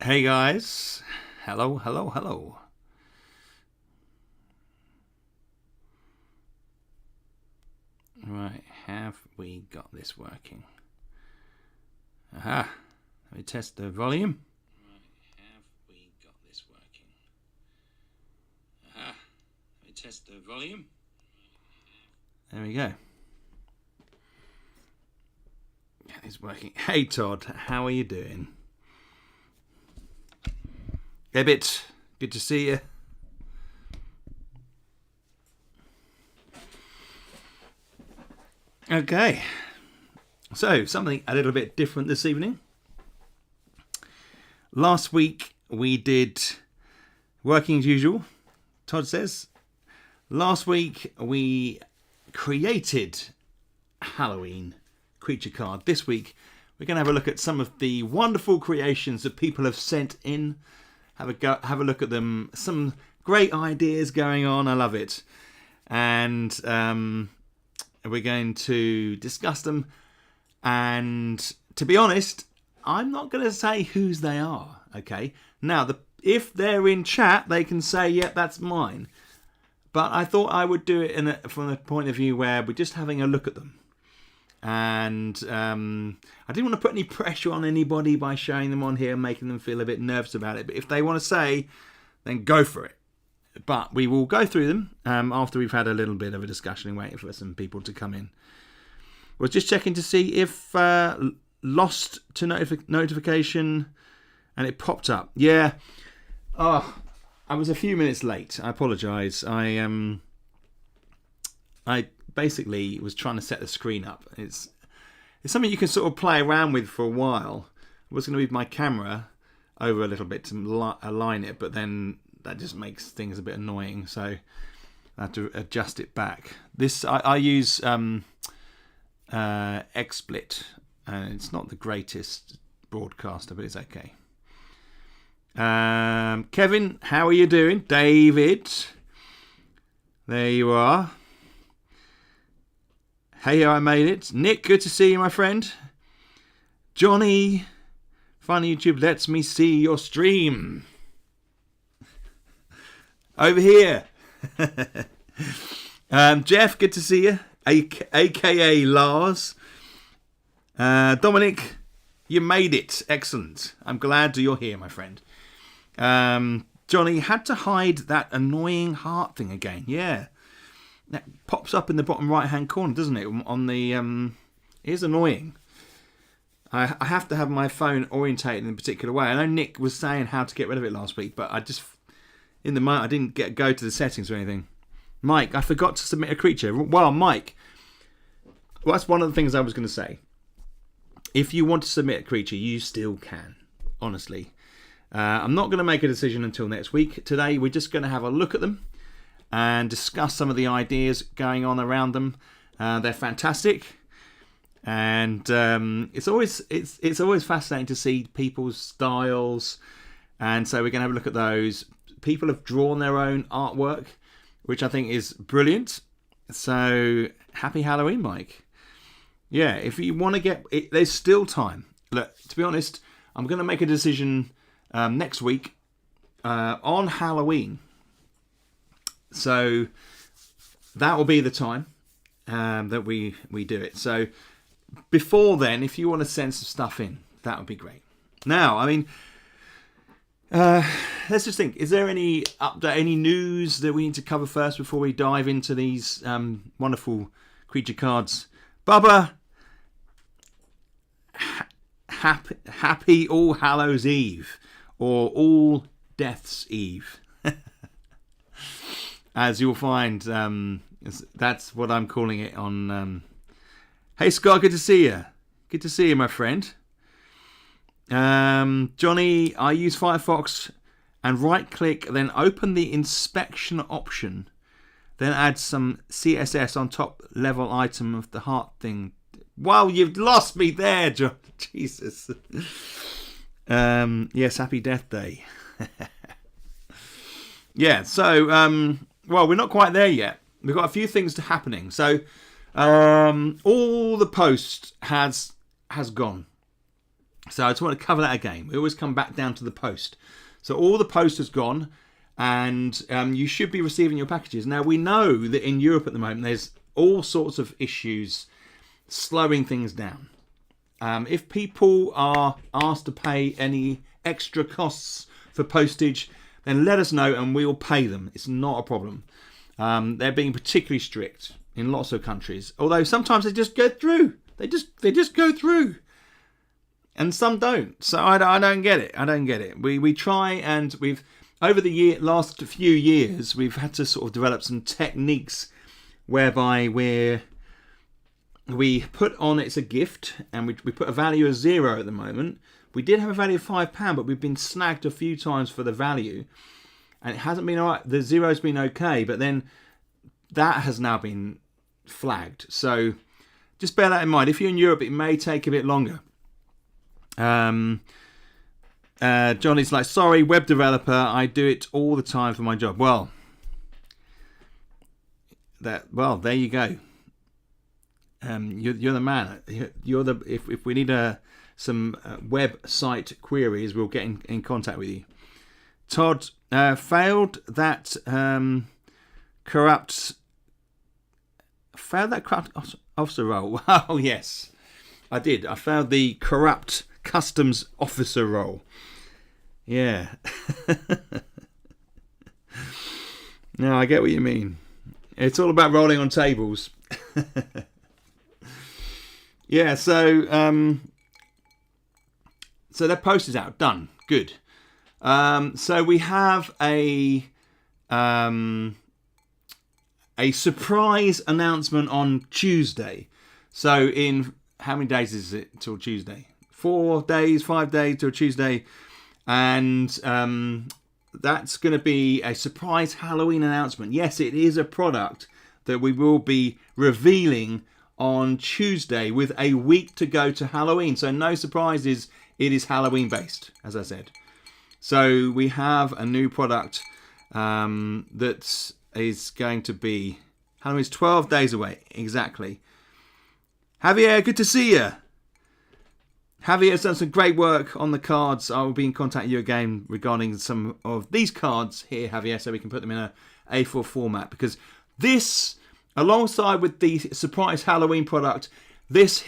Hey guys, hello. Right, have we got this working? Aha, let me test the volume. Right, have we got this working? Aha, let me test the volume. There we go. It's working. Hey Todd, how are you doing? Ebbit, good to see you. Okay, so something a little bit different this evening. Last week we did working as usual, Todd says. Last week we created Halloween creature card. This week we're going to have a look at some of the wonderful creations that people have sent in. Have a look at them. Some great ideas going on. I love it. And we're going to discuss them. And to be honest, I'm not going to say whose they are. Okay. Now, if they're in chat, they can say, "Yep, that's mine." But I thought I would do it from the point of view where we're just having a look at them. And I didn't want to put any pressure on anybody by showing them on here and making them feel a bit nervous about it. But if they want to say, then go for it. But we will go through them after we've had a little bit of a discussion and waiting for some people to come in. We're just checking to see if lost to notification, and it popped up. Yeah. Oh, I was a few minutes late. I apologise. I basically was trying to set the screen up. It's something you can sort of play around with for a while. I was going to move my camera over a little bit to align it, but then that just makes things a bit annoying. So I have to adjust it back. I use XSplit, and it's not the greatest broadcaster, but it's okay. Kevin, how are you doing? David, there you are. Hey, I made it. Nick, good to see you, my friend. Johnny, finally YouTube lets me see your stream. Over here. Jeff, good to see you. AKA Lars. Dominic, you made it. Excellent. I'm glad you're here, my friend. Johnny, had to hide that annoying heart thing again. Yeah. That pops up in the bottom right hand corner, doesn't it? On the it is annoying. I have to have my phone orientated in a particular way. I know Nick was saying how to get rid of it last week, but I just in the moment I didn't go to the settings or anything. Mike, I forgot to submit a creature. Well, Mike, that's one of the things I was going to say. If you want to submit a creature, you still can. Honestly, I'm not going to make a decision until next week. Today, we're just going to have a look at them and discuss some of the ideas going on around them. They're fantastic, and it's always fascinating to see people's styles. And so we're going to have a look at those. People have drawn their own artwork, which I think is brilliant. So happy Halloween, Mike. Yeah, if you want to get it, there's still time. Look, to be honest, I'm going to make a decision next week on Halloween. So that will be the time that we do it. So before then, if you want to send some stuff in, that would be great. Now, I mean, let's just think. Is there any update, any news that we need to cover first before we dive into these wonderful creature cards? Bubba, happy All Hallows Eve or All Death's Eve. As you'll find, that's what I'm calling it on... Hey, Scott, good to see you. Good to see you, my friend. Johnny, I use Firefox and right-click, then open the inspection option, then add some CSS on top level item of the heart thing. Wow, you've lost me there, John. Jesus. Yes, happy Death Day. Yeah, so... well, we're not quite there yet. We've got a few things happening. So, all the post has gone. So I just want to cover that again. We always come back down to the post. So all the post has gone, and you should be receiving your packages. Now, we know that in Europe at the moment, there's all sorts of issues slowing things down. If people are asked to pay any extra costs for postage, then let us know and we will pay them. It's not a problem. They're being particularly strict in lots of countries, although sometimes they just go through. They just go through, and some don't. So I don't get it. I don't get it. We try, and we've over the last few years we've had to sort of develop some techniques whereby we put on it's a gift, and we put a value of 0 at the moment. We did have a value of £5, but we've been snagged a few times for the value, and it hasn't been all right. The 0's been okay, but then that has now been flagged. So just bear that in mind. If you're in Europe, it may take a bit longer. Johnny's like, sorry, web developer, I do it all the time for my job. Well, there you go. You're the man. You're the if we need some website queries, we'll get in contact with you. Todd failed that corrupt officer role. Oh yes, I did. I failed the corrupt customs officer role. Yeah. No, I get what you mean. It's all about rolling on tables. Yeah, so that post is out. Done. Good. So we have a surprise announcement on Tuesday. So in how many days is it till Tuesday? 4 days, 5 days till Tuesday. And that's going to be a surprise Halloween announcement. Yes, it is a product that we will be revealing on Tuesday with a week to go to Halloween. So no surprises, it is Halloween based, as I said. So we have a new product that is going to be Halloween's 12 days away, exactly. Javier, good to see you. Javier's done some great work on the cards. I will be in contact with you again regarding some of these cards here, Javier, so we can put them in a A4 format, because this, alongside with the surprise Halloween product, this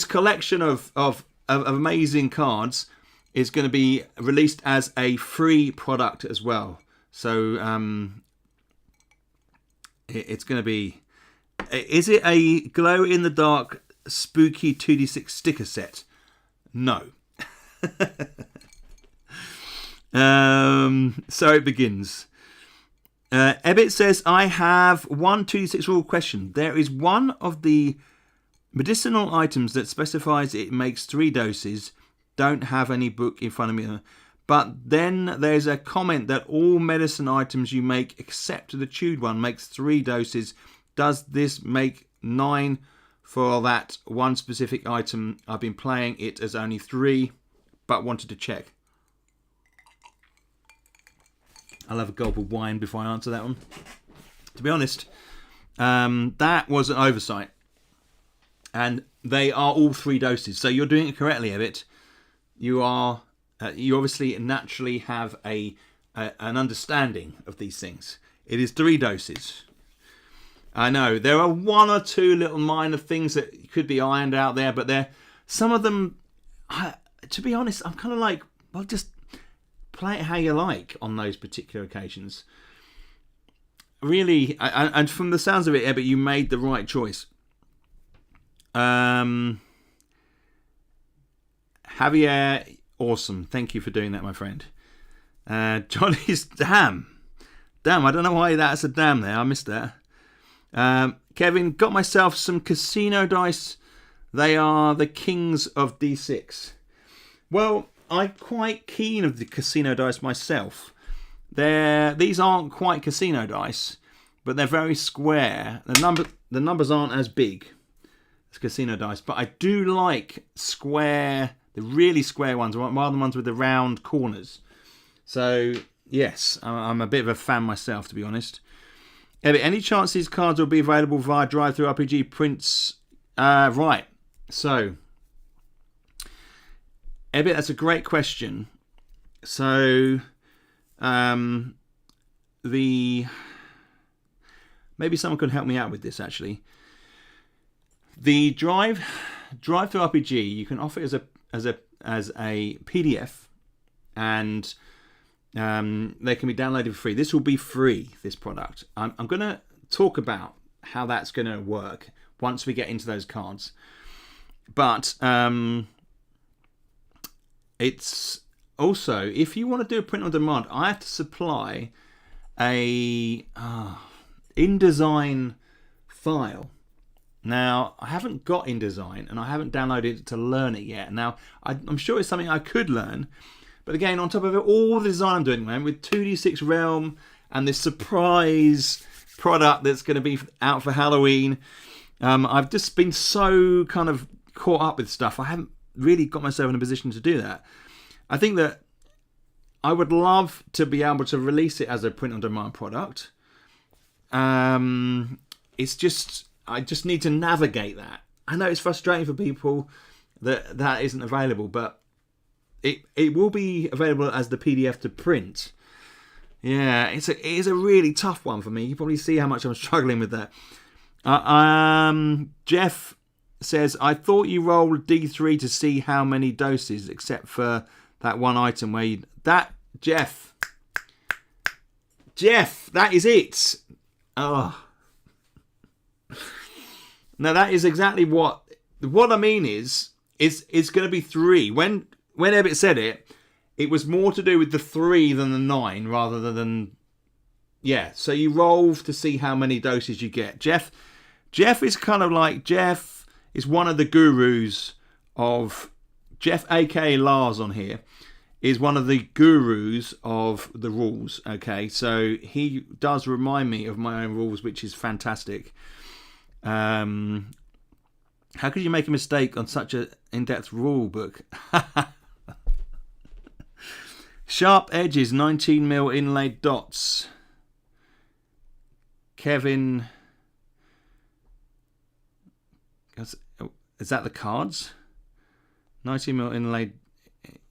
collection of amazing cards is going to be released as a free product as well. So it's going to be... Is it a glow-in-the-dark spooky 2d6 sticker set? No. So it begins. Ebbit says, I have one 2d6 rule question. There is one of the medicinal items that specifies it makes 3 doses. Don't have any book in front of me. But then there's a comment that all medicine items you make except the chewed one makes 3 doses. Does this make 9 for that one specific item? I've been playing it as only 3, but wanted to check. I'll have a gulp of wine before I answer that one. To be honest, that was an oversight. And they are all 3 doses. So you're doing it correctly, Ebbit. You obviously naturally have an understanding of these things. It is 3 doses. I know there are 1 or 2 little minor things that could be ironed out there, but some of them, to be honest, I'm kind of like, well, just play it how you like on those particular occasions. Really, and from the sounds of it, Ebbet, you made the right choice. Javier, awesome. Thank you for doing that, my friend. Johnny's damn. I don't know why that's a damn there. I missed that. Kevin, got myself some casino dice. They are the kings of D6. Well, I'm quite keen of the casino dice myself. These aren't quite casino dice, but they're very square. The numbers aren't as big as casino dice, but I do like square, the really square ones, rather than ones with the round corners. So yes, I'm a bit of a fan myself, to be honest. Any chance these cards will be available via Drive-Thru RPG prints? Right. So Ebbet, that's a great question. So, maybe someone could help me out with this. Actually, the drive through RPG, you can offer it as a PDF, and they can be downloaded for free. This will be free. This product. I'm going to talk about how that's going to work once we get into those cards, but it's also, if you want to do a print on demand, I have to supply a InDesign file. Now, I haven't got InDesign, and I haven't downloaded it to learn it yet. Now, I'm sure it's something I could learn, but again, on top of it, all the design I'm doing, man, with 2D6 Realm and this surprise product that's going to be out for Halloween, I've just been so kind of caught up with stuff. I haven't really got myself in a position to do that. I think that I would love to be able to release it as a print-on-demand product. It's just, I just need to navigate that. I know it's frustrating for people that isn't available, but it will be available as the PDF to print. Yeah, it is a really tough one for me. You probably see how much I'm struggling with that. Jeff says, I thought you rolled D3 to see how many doses, except for that one item where you... Jeff, that is it. Oh. Now, that is exactly what I mean is it's going to be 3. When Ebbet said it, it was more to do with the 3 than the 9 rather than... Yeah, so you roll to see how many doses you get. Jeff is kind of like... Jeff is one of the gurus of... Jeff, a.k.a. Lars on here, is one of the gurus of the rules. Okay, so he does remind me of my own rules, which is fantastic. How could you make a mistake on such an in-depth rule book? Sharp edges, 19mm inlaid dots. Kevin, is that the cards? 19mm inlaid,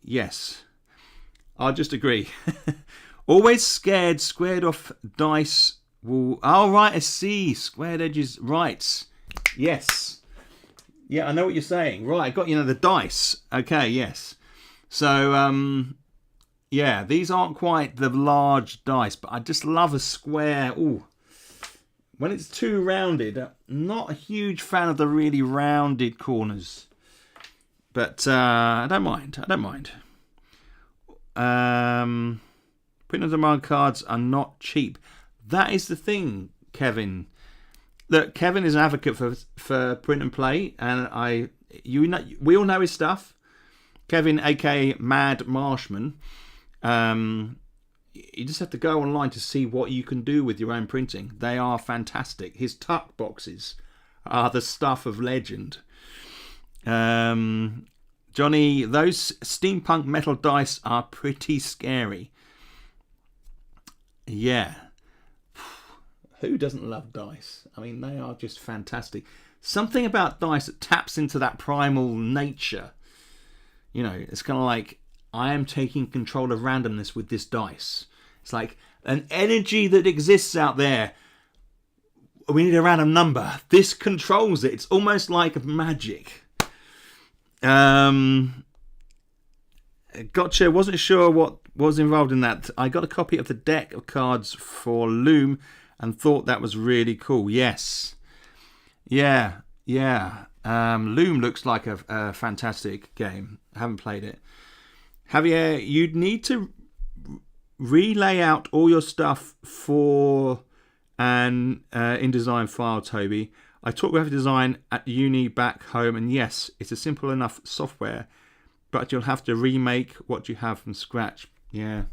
yes. I'll just agree. Always squared off dice will... Oh, right, I see. Squared edges, right. Yes. Yeah, I know what you're saying. Right, I got, the dice. Okay, yes. So, yeah, these aren't quite the large dice, but I just love a square. Ooh. When it's too rounded, not a huge fan of the really rounded corners. But I don't mind. Print-on-demand cards are not cheap. That is the thing, Kevin. Look, Kevin is an advocate for print and play, and we all know his stuff. Kevin, aka Mad Marshman. You just have to go online to see what you can do with your own printing. They are fantastic. His tuck boxes are the stuff of legend. Johnny, those steampunk metal dice are pretty scary. Yeah. Who doesn't love dice? I mean, they are just fantastic. Something about dice that taps into that primal nature. It's kind of like, I am taking control of randomness with this dice. It's like an energy that exists out there. We need a random number. This controls it. It's almost like magic. Gotcha. Wasn't sure what was involved in that. I got a copy of the deck of cards for Loom and thought that was really cool. Yes. Yeah. Loom looks like a fantastic game. I haven't played it. Javier, you'd need to relay out all your stuff for an InDesign file, Toby. I taught graphic design at uni back home, and yes, it's a simple enough software, but you'll have to remake what you have from scratch. Yeah.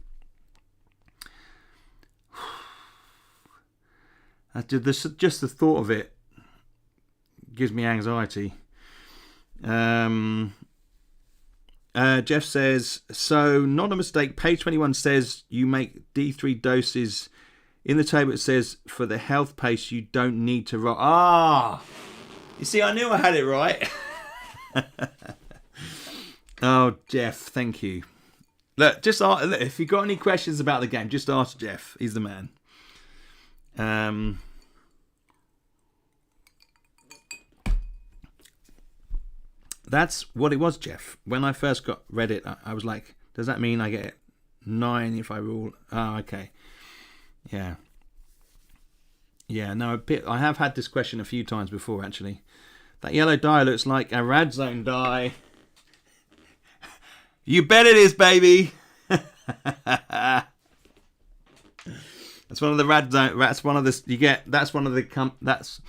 Just the thought of it gives me anxiety. Jeff says, so not a mistake. Page 21 says you make D3 doses. In the table it says for the health pace you don't need to roll. You see, I knew I had it right. Oh, Jeff, thank you. Look, look, if you've got any questions about the game, just ask Jeff. He's the man. That's what it was, Jeff. When I first read it, I was like, does that mean I get 9 if I rule? Oh, okay. Yeah. Yeah, no, I have had this question a few times before, actually. That yellow die looks like a Radzone die. You bet it is, baby. That's one of the Radzone. That's one of the you get. That's one of the that's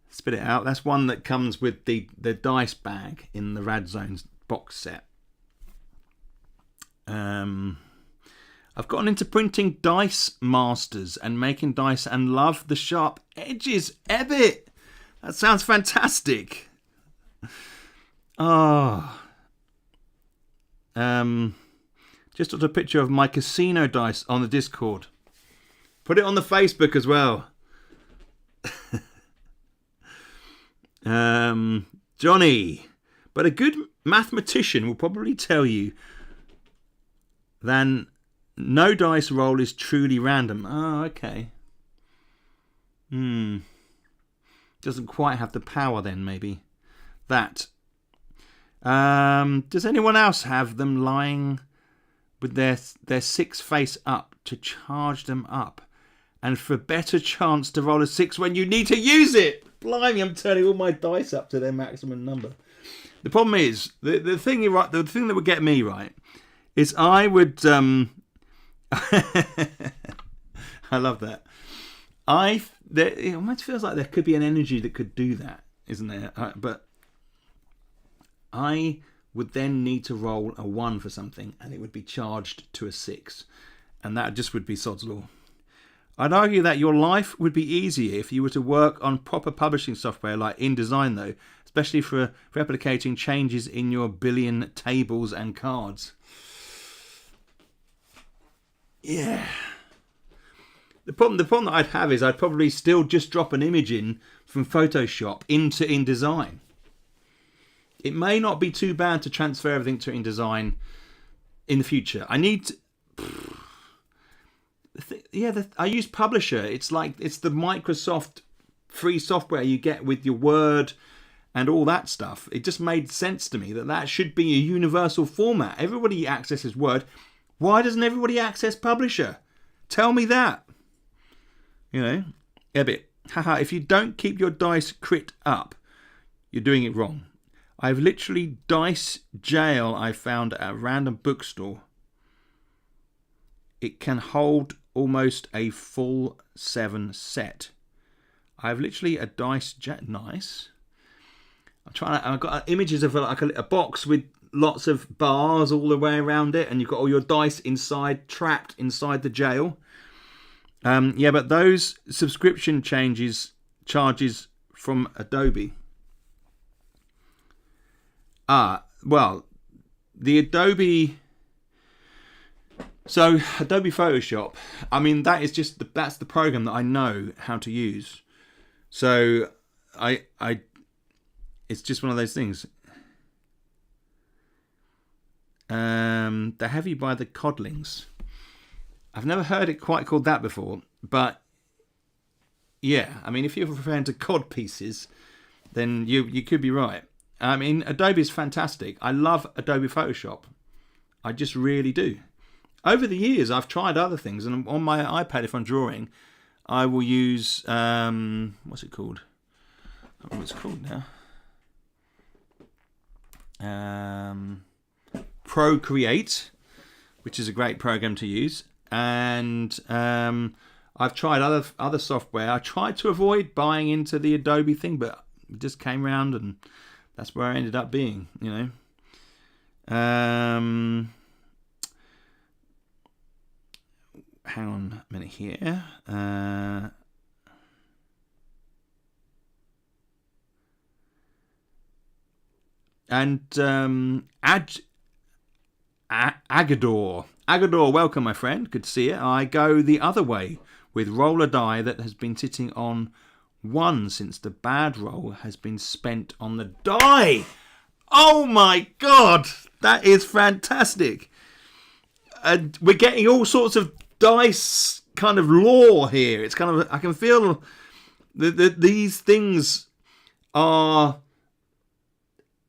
spit it out. That's one that comes with the dice bag in the Radzones box set. I've gotten into printing dice masters and making dice and love the sharp edges. Ebbit, that sounds fantastic. Just took a picture of my casino dice on the Discord. Put it on the Facebook as well. Johnny, but a good mathematician will probably tell you then no dice roll is truly random. Oh, okay. Doesn't quite have the power then, maybe. That. Does anyone else have them lying with their 6 face up to charge them up and for a better chance to roll a 6 when you need to use it? Blimey, I'm turning all my dice up to their maximum number. The problem is, the thing that would get me right is I would I love that. It almost feels like there could be an energy that could do that, isn't there? But I would then need to roll a 1 for something, and it would be charged to a 6, and that just would be sod's law. I'd argue that your life would be easier if you were to work on proper publishing software like InDesign, though, especially for replicating changes in your billion tables and cards. Yeah. The problem that I'd have is I'd probably still just drop an image in from Photoshop into InDesign. It may not be too bad to transfer everything to InDesign in the future. I need to... I use Publisher. It's the Microsoft free software you get with your Word and all that stuff. It just made sense to me that should be a universal format. Everybody accesses Word. Why doesn't everybody access Publisher? Tell me that. You know, Ebbit. Haha, if you don't keep your dice crit up, you're doing it wrong. I've literally dice jail I found at a random bookstore. It can hold almost a full 7 set. I've literally a dice jail. Nice. I've got images of like a box with lots of bars all the way around it, and you've got all your dice inside, trapped inside the jail. But those subscription charges from Adobe. Well, the Adobe. So Adobe Photoshop. I mean, that's the program that I know how to use. So it's just one of those things. They have you by the codlings. I've never heard it quite called that before, but yeah, I mean, if you're referring to cod pieces, then you could be right. I mean, Adobe is fantastic. I love Adobe Photoshop. I just really do. Over the years, I've tried other things, and on my iPad, if I'm drawing, I will use what's it called? I don't know what it's called now. Procreate, which is a great program to use, and I've tried other software. I tried to avoid buying into the Adobe thing, but it just came around, and that's where I ended up being. You know. Hang on a minute here. Agador, welcome, my friend. Good to see you. I go the other way with roll a die that has been sitting on 1 since the bad roll has been spent on the die. Oh my God! That is fantastic. And we're getting all sorts of dice kind of lore here. It's kind of, I can feel these things are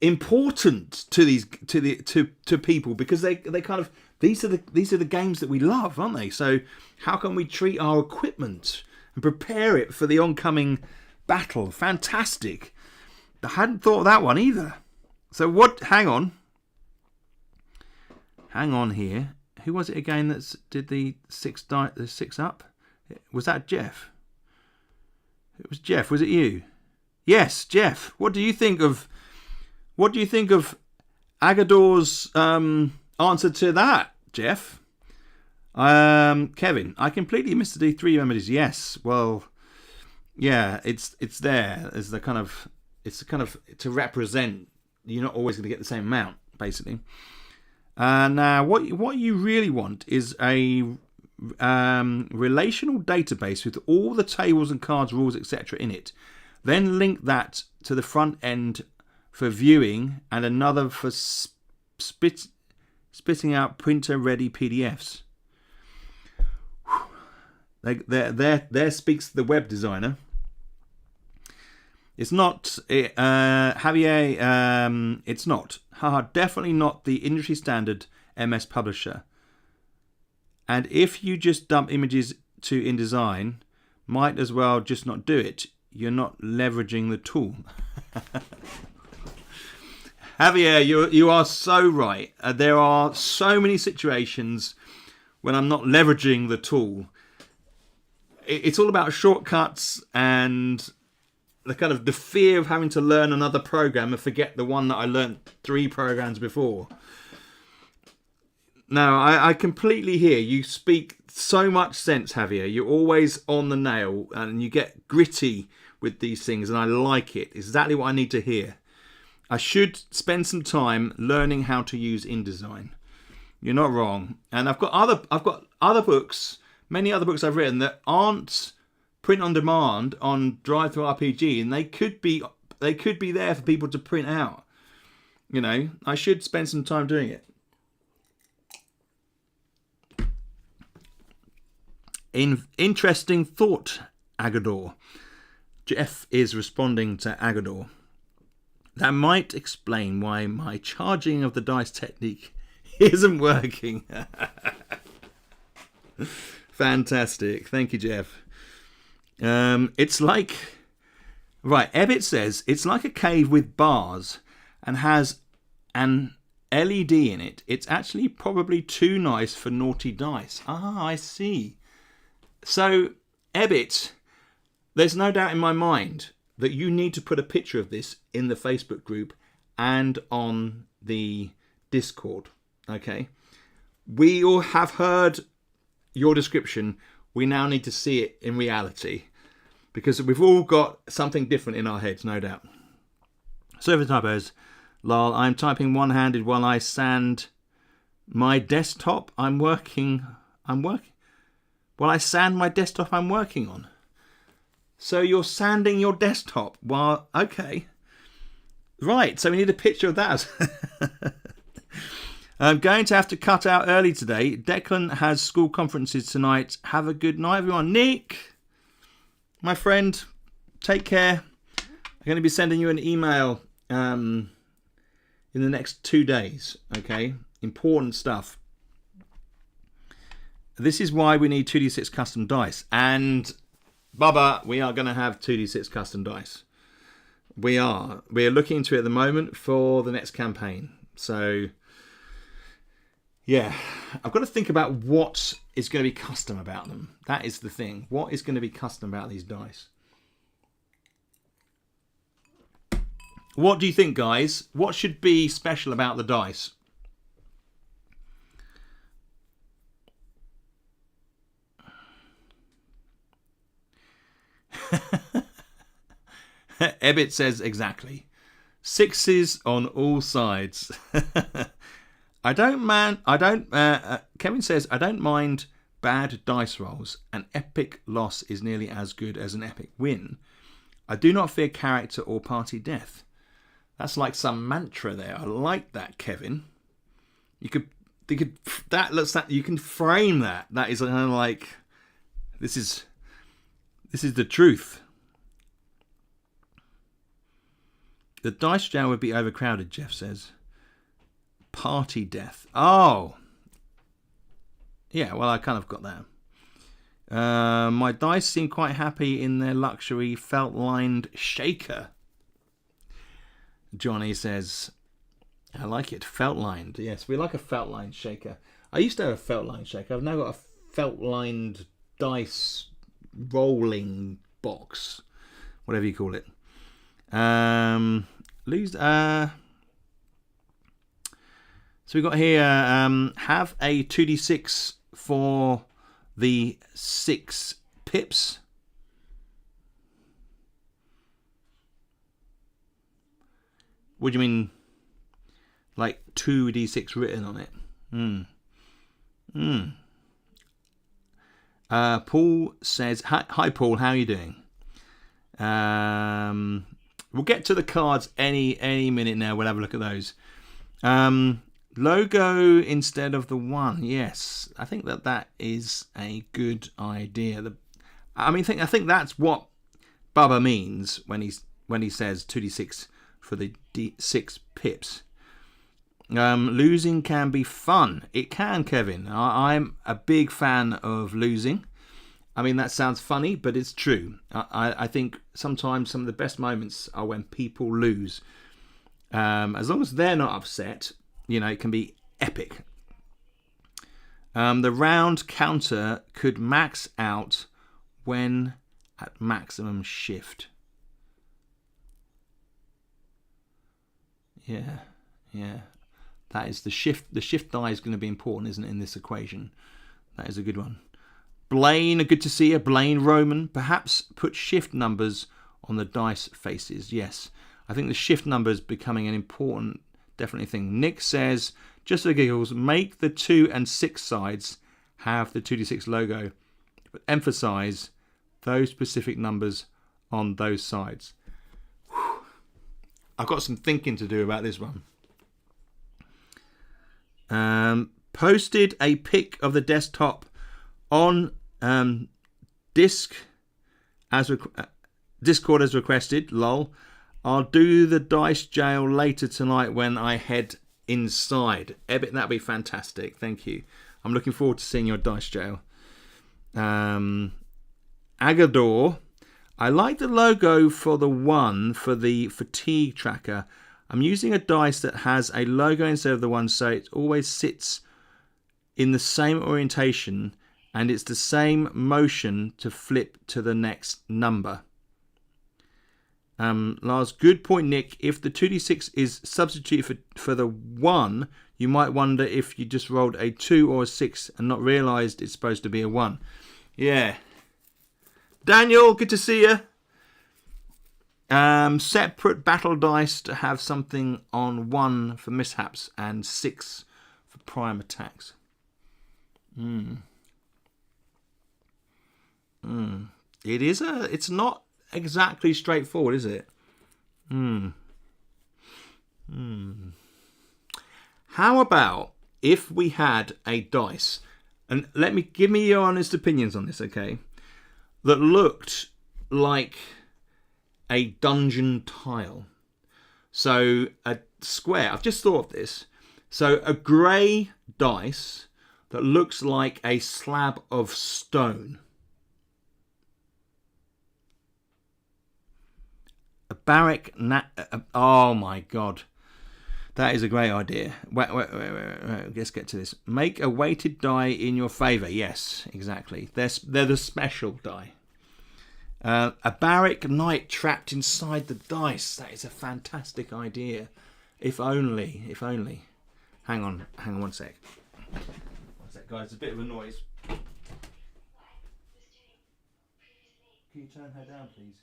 important to people, because they kind of, these are the games that we love, aren't they? So how can we treat our equipment and prepare it for the oncoming battle? Fantastic. I hadn't thought of that one either. So what? Hang on here. Who was it again that did the six up? Was that Jeff? It was Jeff. Was it you? Yes, Jeff. What do you think of Agador's answer to that, Jeff? Kevin, I completely missed the D3 remedies. Yes, well, yeah, it's there as the kind of, it's kind of to represent you're not always going to get the same amount, basically. Now, what you really want is a relational database with all the tables and cards, rules, etc. in it. Then link that to the front end for viewing, and another for spitting out printer-ready PDFs. There speaks the web designer. It's not Javier. It's not. Definitely not the industry standard MS publisher. And if you just dump images to InDesign, might as well just not do it. You're not leveraging the tool. Javier, you are so right. There are so many situations when I'm not leveraging the tool. It's all about shortcuts and the kind of the fear of having to learn another program and forget the one that I learned 3 programs before. Now, I completely hear you speak so much sense, Javier. You're always on the nail and you get gritty with these things, and I like it. It's exactly what I need to hear. I should spend some time learning how to use InDesign. You're not wrong. And I've got other books, many other books I've written that aren't print on demand on Drive-Thru-RPG, and they could be there for people to print out. You know, I should spend some time doing it. Interesting thought, Agador. Jeff is responding to Agador. That might explain why my charging of the dice technique isn't working. Fantastic. Thank you, Jeff. It's like... Right, Ebbit says, it's like a cave with bars and has an LED in it. It's actually probably too nice for naughty dice. Ah, I see. So, Ebbit, there's no doubt in my mind that you need to put a picture of this in the Facebook group and on the Discord. Okay? We all have heard your description. We now need to see it in reality, because we've all got something different in our heads, no doubt. Server typos. Lol, I'm typing one-handed while I sand my desktop I'm working. While I sand my desktop I'm working on. So you're sanding your desktop while... Okay. Right, so we need a picture of that. I'm going to have to cut out early today. Declan has school conferences tonight. Have a good night, everyone. Nick, my friend, take care. I'm going to be sending you an email in the next 2 days. Okay? Important stuff. This is why we need 2d6 custom dice. And, Bubba, we are going to have 2d6 custom dice. We are. We're looking into it at the moment for the next campaign. So, yeah. I've got to think about what is going to be custom about them. That is the thing. What is going to be custom about these dice? What do you think, guys? What should be special about the dice? Ebbit says exactly. 6s on all sides. Kevin says, I don't mind bad dice rolls. An epic loss is nearly as good as an epic win. I do not fear character or party death. That's like some mantra there. I like that, Kevin. That looks that you can frame that. That is kind of like this is the truth. The dice jail would be overcrowded, Jeff says. Party death. Oh. Yeah, well, I kind of got that. My dice seem quite happy in their luxury felt-lined shaker. Johnny says, I like it. Felt-lined. Yes, we like a felt-lined shaker. I used to have a felt-lined shaker. I've now got a felt-lined dice rolling box. Whatever you call it. So we got here, have a 2d6 for the 6 pips. What do you mean? Like 2d6 written on it? Paul says, hi Paul, how are you doing? We'll get to the cards any minute now. We'll have a look at those. Logo instead of the 1. Yes, I think that is a good idea. I think that's what Bubba means when he says 2d6 for the 6 pips. Losing can be fun. It can, Kevin. I'm a big fan of losing. I mean, that sounds funny, but it's true. I think sometimes some of the best moments are when people lose. As long as they're not upset, it can be epic. The round counter could max out when at maximum shift. Yeah. That is the shift. The shift die is going to be important, isn't it, in this equation? That is a good one. Blaine, good to see you. Blaine Roman, perhaps put shift numbers on the dice faces. Yes, I think the shift numbers becoming an important, definitely thing. Nick says, just for giggles, make the 2 and 6 sides have the 2d6 logo, but emphasize those specific numbers on those sides. Whew. I've got some thinking to do about this one. Posted a pic of the desktop on Discord as requested. Lol. I'll do the dice jail later tonight when I head inside. Ebbit, that'd be fantastic. Thank you. I'm looking forward to seeing your dice jail. Agador. I like the logo for the 1 for the fatigue tracker. I'm using a dice that has a logo instead of the 1, so it always sits in the same orientation and it's the same motion to flip to the next number. Lars, good point, Nick. If the 2d6 is substituted for the 1, you might wonder if you just rolled a 2 or a 6 and not realised it's supposed to be a 1. Yeah. Daniel, good to see you. Separate battle dice to have something on 1 for mishaps and 6 for prime attacks. It's not exactly straightforward, is it? How about if we had a dice, and give me your honest opinions on this, okay? That looked like a dungeon tile. So a square. I've just thought of this. So a grey dice that looks like a slab of stone. A barrack. Oh my god. That is a great idea. Wait. Let's get to this. Make a weighted die in your favour. Yes, exactly. They're the special die. A barrack knight trapped inside the dice. That is a fantastic idea. If only. Hang on 1 sec. 1 sec, guys. There's a bit of a noise. Can you turn her down, please?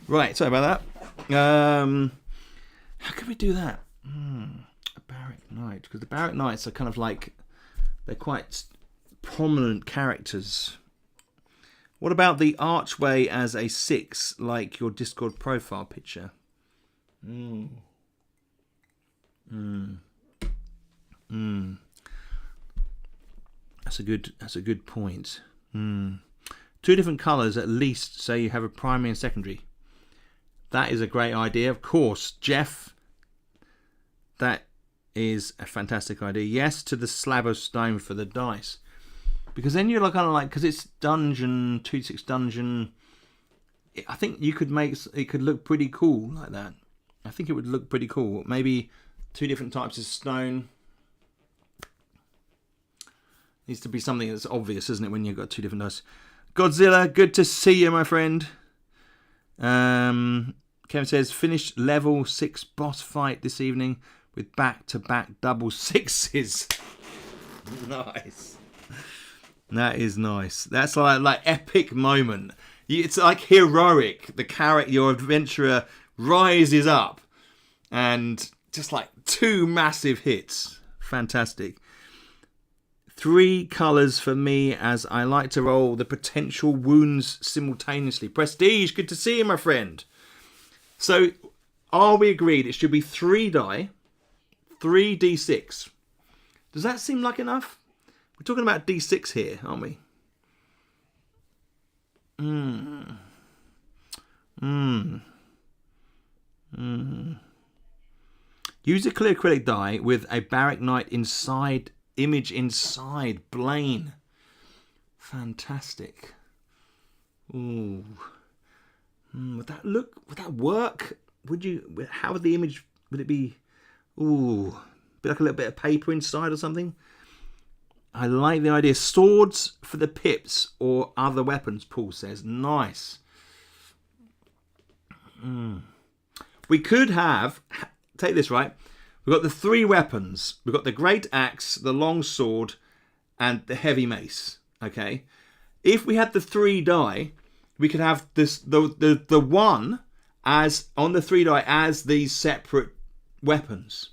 Right, sorry about that. How can we do that? A barrack knight, because the barrack knights are kind of like, they're quite prominent characters. What about the archway as a 6, like your Discord profile picture? That's a good point. 2 different colours at least, so you have a primary and secondary. That is a great idea. Of course, Jeff, that is a fantastic idea. Yes to the slab of stone for the dice. Because then you're kind of like, because it's dungeon, 2d6 dungeon, I think you could make, it could look pretty cool like that. I think it would look pretty cool. Maybe 2 different types of stone. Needs to be something that's obvious, isn't it, when you've got 2 different dice. Godzilla, good to see you, my friend. Kevin says, finished level 6 boss fight this evening with back-to-back double 6s. Nice. That is nice. That's like epic moment. It's like heroic. The character, your adventurer, rises up and just like 2 massive hits. Fantastic. 3 colours for me, as I like to roll the potential wounds simultaneously. Prestige, good to see you, my friend. So, are we agreed it should be 3 die, 3d6? Does that seem like enough? We're talking about d6 here, aren't we? Use a clear acrylic die with a Barrack Knight image inside. Blaine. Fantastic. Ooh. Would that work? How would the image, would it be? Ooh. Be like a little bit of paper inside or something? I like the idea. Swords for the pips or other weapons, Paul says. Nice. We could have, take this, right? We've got the 3 weapons. We've got the great axe, the long sword, and the heavy mace. Okay? If we had the 3 die, we could have this the one as on the 3 die as these separate weapons.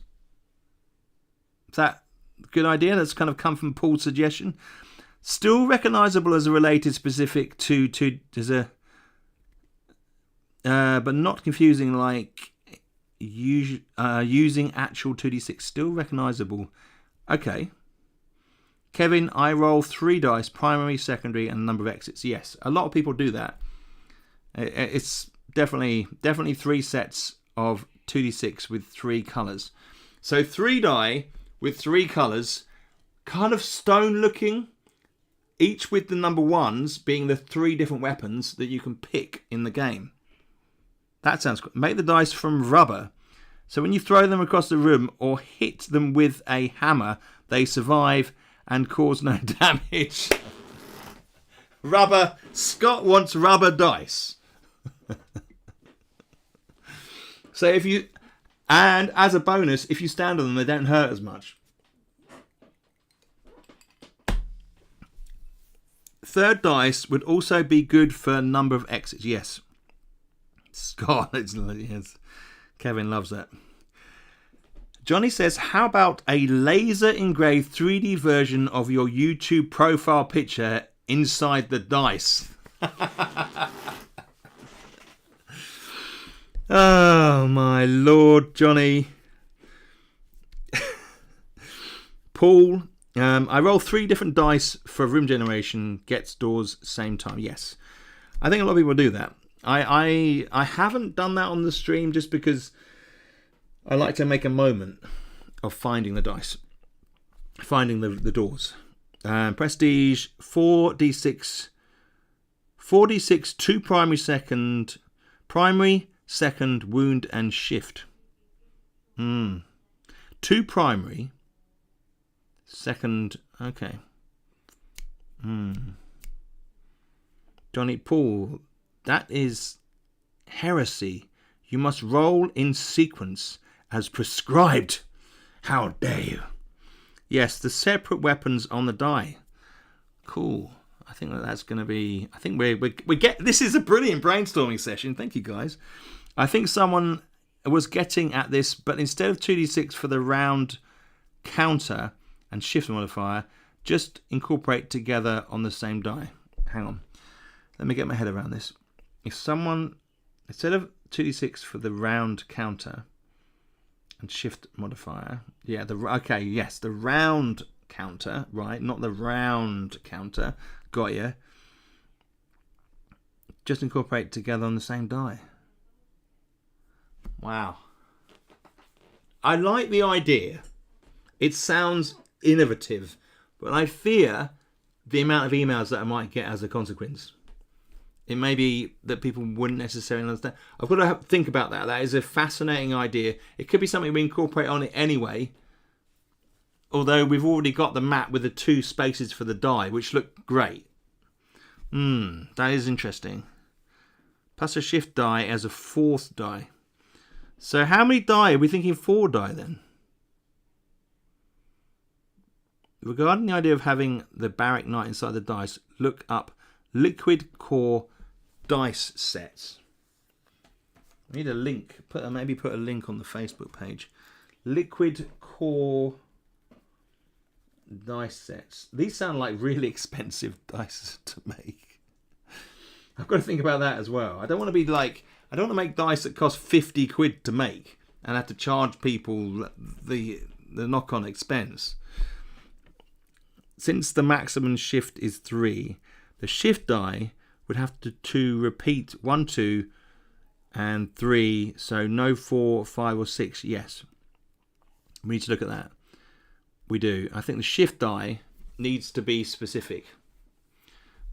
Is that a good idea? That's kind of come from Paul's suggestion. Still recognisable as a related specific to there's a but not confusing like using actual 2d6. Still recognisable. Okay. Kevin, I roll 3 dice, primary, secondary, and number of exits. Yes, a lot of people do that. It's definitely 3 sets of 2d6 with 3 colours. So 3 die with 3 colours, kind of stone looking, each with the number 1s being the 3 different weapons that you can pick in the game. That sounds good. Make the dice from rubber, so when you throw them across the room or hit them with a hammer, they survive and cause no damage. Rubber. Scott wants rubber dice. So if you, and as a bonus, if you stand on them, they don't hurt as much. 3rd dice would also be good for number of exits. Yes. Scott, yes. Kevin loves that. Johnny says, how about a laser engraved 3D version of your YouTube profile picture inside the dice? Oh my lord, Johnny. Paul, I roll 3 different dice for room generation, gets doors same time. Yes, I think a lot of people do that. I haven't done that on the stream just because I like to make a moment of finding the dice, finding the doors. Prestige 4d6, 2 primary, second, wound, and shift. 2 primary, second. Okay. Johnny Paul. That is heresy. You must roll in sequence as prescribed. How dare you? Yes, the separate weapons on the die. Cool. I think that's going to be... I think we get... This is a brilliant brainstorming session. Thank you, guys. I think someone was getting at this, but instead of 2d6 for the round counter and shift modifier, just incorporate together on the same die. Hang on. Let me get my head around this. If someone, instead of 2d6 for the round counter and shift modifier, the round counter, right? Not the round counter. Got you. Just incorporate together on the same die. Wow. I like the idea. It sounds innovative, but I fear the amount of emails that I might get as a consequence. It may be that people wouldn't necessarily understand. I've got to think about that. That is a fascinating idea. It could be something we incorporate on it anyway. Although we've already got the map with the 2 spaces for the die, which look great. That is interesting. Plus a shift die as a 4th die. So how many die? Are we thinking 4 die then? Regarding the idea of having the Barrack Knight inside the dice, look up Liquid Core dice sets. I need a link. Maybe put a link on the Facebook page. Liquid Core dice sets. These sound like really expensive dice to make. I've got to think about that as well. I don't want to make dice that cost 50 quid to make and have to charge people the knock-on expense. Since the maximum shift is 3, the shift die would have to repeat 1, 2, and 3. So no 4, 5, or 6. Yes. We need to look at that. We do. I think the shift die needs to be specific.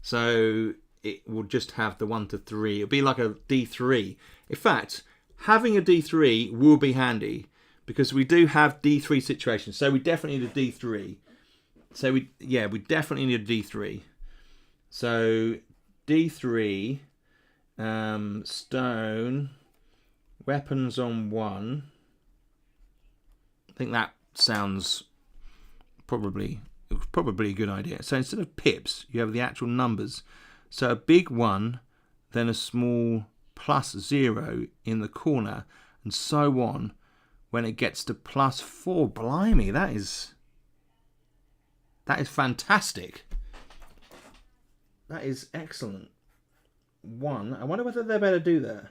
So it will just have the 1 to 3. It'll be like a D3. In fact, having a D3 will be handy because we do have D3 situations. So we definitely need a D3. So we definitely need a D3. So D3, stone, weapons on 1. I think that sounds probably a good idea. So instead of pips, you have the actual numbers. So a big 1, then a small +0 in the corner, and so on when it gets to +4. Blimey, that is fantastic. That is excellent. 1. I wonder whether they're better do that.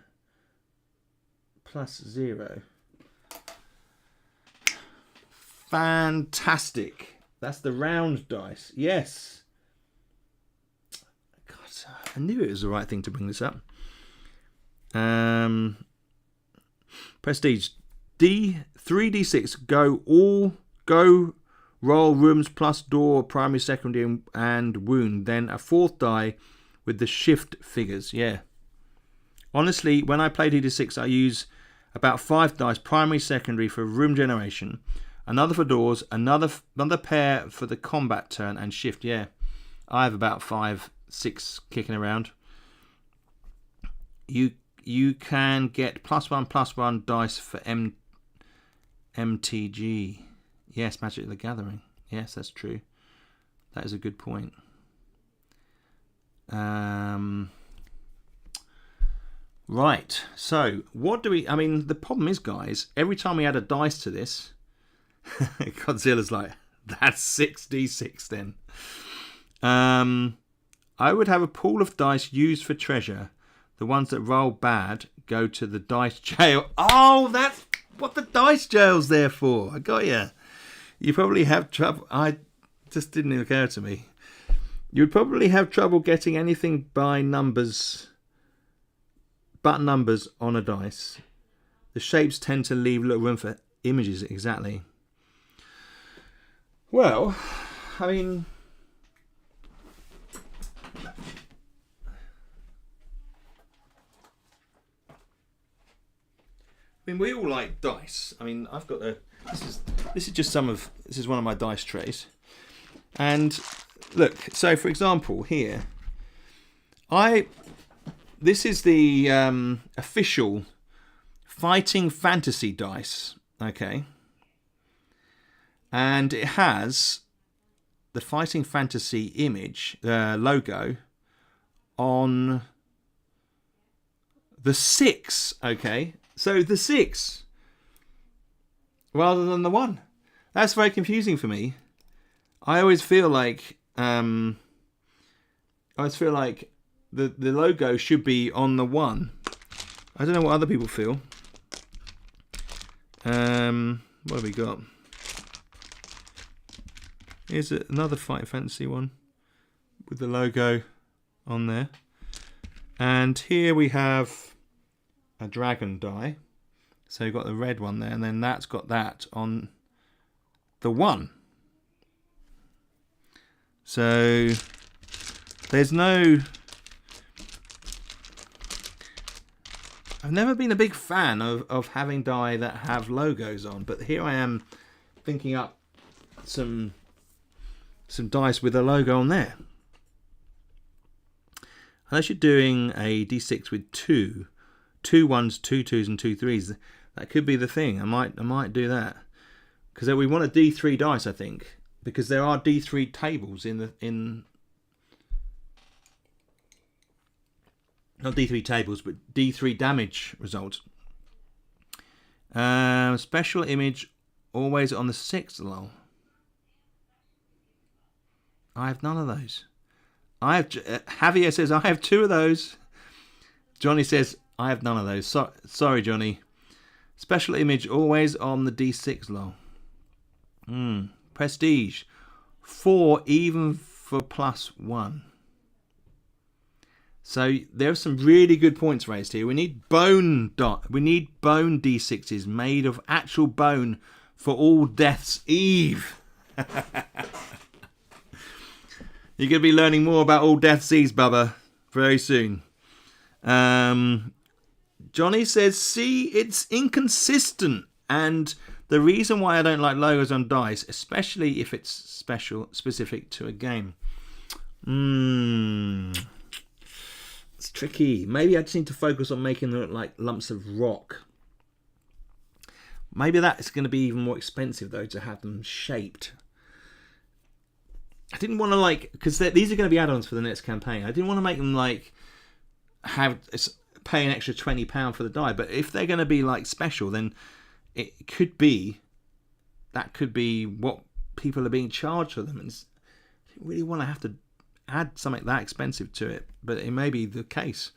+0. Fantastic. That's the round dice. Yes. God, I knew it was the right thing to bring this up. Prestige. 3d6. Go roll rooms plus door, primary, secondary, and wound. Then a 4th die with the shift figures. Yeah. Honestly, when I play d6, I use about 5 dice, primary, secondary, for room generation. Another for doors, another pair for the combat turn, and shift. Yeah. I have about 5, 6 kicking around. You can get +1/+1 dice for MTG. Yes, Magic the Gathering. Yes, that's true. That is a good point. Right. So, what do we... I mean, the problem is, guys, every time we add a dice to this, Godzilla's like, that's 6d6 then. I would have a pool of dice used for treasure. The ones that roll bad go to the dice jail. Oh, that's what the dice jail's there for. I got you. You probably have trouble. I just didn't occur to me. You'd probably have trouble getting anything by numbers, but numbers on a dice. The shapes tend to leave little room for images. Exactly. Well, I mean, we all like dice. I mean, I've got a. This is one of my dice trays, and look. So, for example, here, this is the official Fighting Fantasy dice. Okay, and it has the Fighting Fantasy image logo on the 6. Okay. So the 6 rather than the 1. That's very confusing for me. I always feel like the logo should be on the 1. I don't know what other people feel. What have we got? Here's another Fighting Fantasy one with the logo on there. And here we have a dragon die. So you've got the red one there, and then that's got that on the 1. So there's no... I've never been a big fan of having die that have logos on, but here I am thinking up some dice with a logo on there. Unless you're doing a D6 with two 1s, 2 2s, and 2 3s, that could be the thing. I might do that, because we want a D3 dice, I think, because there are D3 tables in not D3 tables, but D3 damage results. Special image always on the 6th level. I have none of those. Javier says I have 2 of those. Johnny says I have none of those. Sorry, Johnny. Special image always on the D6 level. Prestige 4 even for +1. So there are some really good points raised here. We need bone D6s made of actual bone for All Death's Eve. You're going to be learning more about All Death's Eve, Bubba, very soon. Johnny says, see, it's inconsistent. And the reason why I don't like logos on dice, especially if it's specific to a game. It's tricky. Maybe I just need to focus on making them look like lumps of rock. Maybe that's going to be even more expensive, though, to have them shaped. I didn't want to, because these are going to be add-ons for the next campaign. I didn't want to make them, pay an extra £20 for the die. But if they're going to be, special, then it could be, that could be what people are being charged for them. And I don't really want to have to add something that expensive to it, but it may be the case.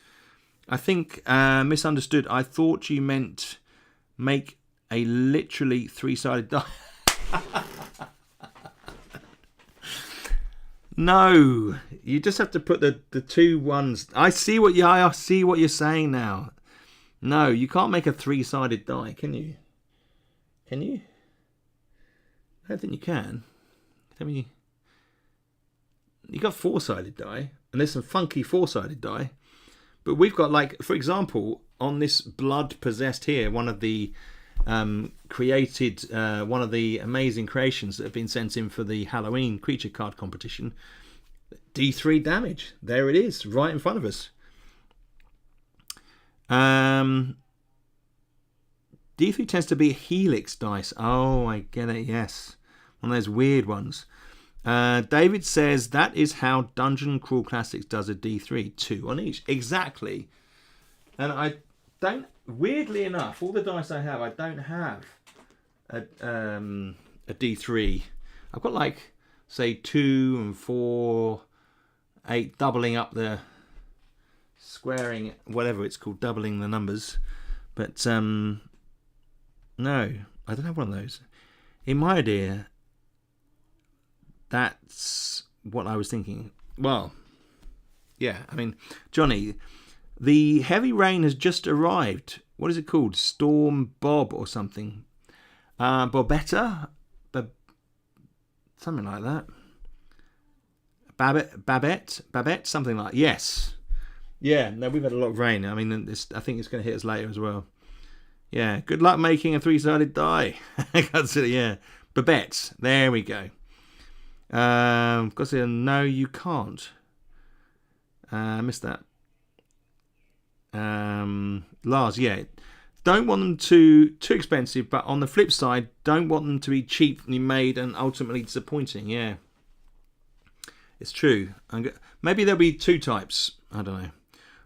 I think misunderstood. I thought you meant make a literally 3-sided die. No, you just have to put the 2 1s. I see what you're saying now. No, you can't make a 3-sided die, can you? Can you? I don't think you can. You got 4-sided die, and there's some funky 4-sided die. But we've got, for example, on this blood possessed here, one of the one of the amazing creations that have been sent in for the Halloween creature card competition. D3 damage. There it is, right in front of us. D3 tends to be a helix dice. Oh, I get it, yes. One of those weird ones. David says that is how Dungeon Crawl Classics does a D3, 2 on each. Exactly. And I don't, weirdly enough, all the dice I have, I don't have a D3. I've got say 2 and 4, 8, doubling up the squaring, whatever it's called, doubling the numbers. But no, I don't have one of those. In my idea, that's what I was thinking. Well, yeah, Johnny, the heavy rain has just arrived. What is it called? Storm Bob or something? Bobetta? Something like that. Babette? Something like that. Yes. Yeah, no, we've had a lot of rain. I think it's going to hit us later as well. Yeah, good luck making a 3-sided die. Yeah, Babette. There we go. Got to say, no, you can't. Missed that. Lars, yeah. Don't want them too expensive, but on the flip side, don't want them to be cheaply made and ultimately disappointing. Yeah. It's true. Maybe there'll be 2 types. I don't know.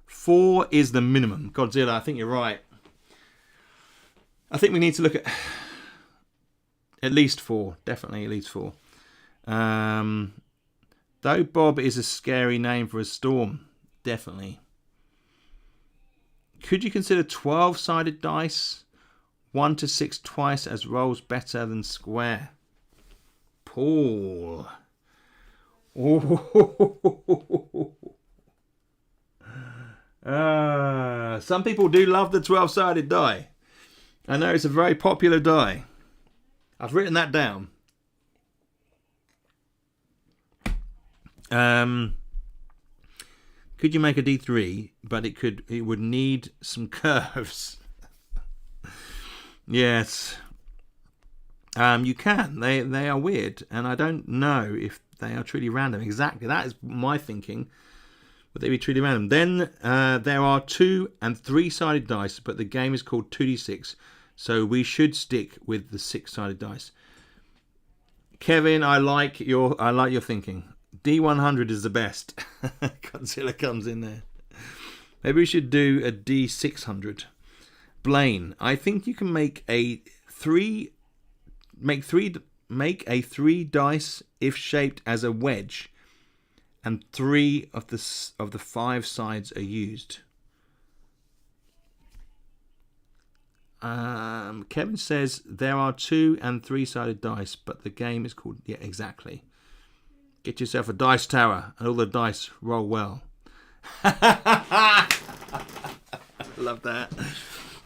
4 is the minimum. Godzilla, I think you're right. I think we need to look at least 4. Definitely at least 4. Though Bob is a scary name for a storm. definitely. Could you consider 12-sided dice, 1 to 6 twice, as rolls better than square? Paul. Some people do love the 12-sided die. I know it's a very popular die. I've written that down. Could you make a D3, but it would need some curves? Yes. You can. They are weird, and I don't know if they are truly random. Exactly. That is my thinking. Would they be truly random? Then there are 2 and 3-sided dice, but the game is called 2d6, so we should stick with the 6-sided dice. Kevin, I like your thinking. D100 is the best. Godzilla comes in there. Maybe we should do a D600. Blaine, I think you can make a 3 dice if shaped as a wedge, and 3 of the 5 sides are used. Kevin says there are 2 and 3-sided dice, but the game is called... Yeah, exactly. Get yourself a dice tower and all the dice roll well. Love that.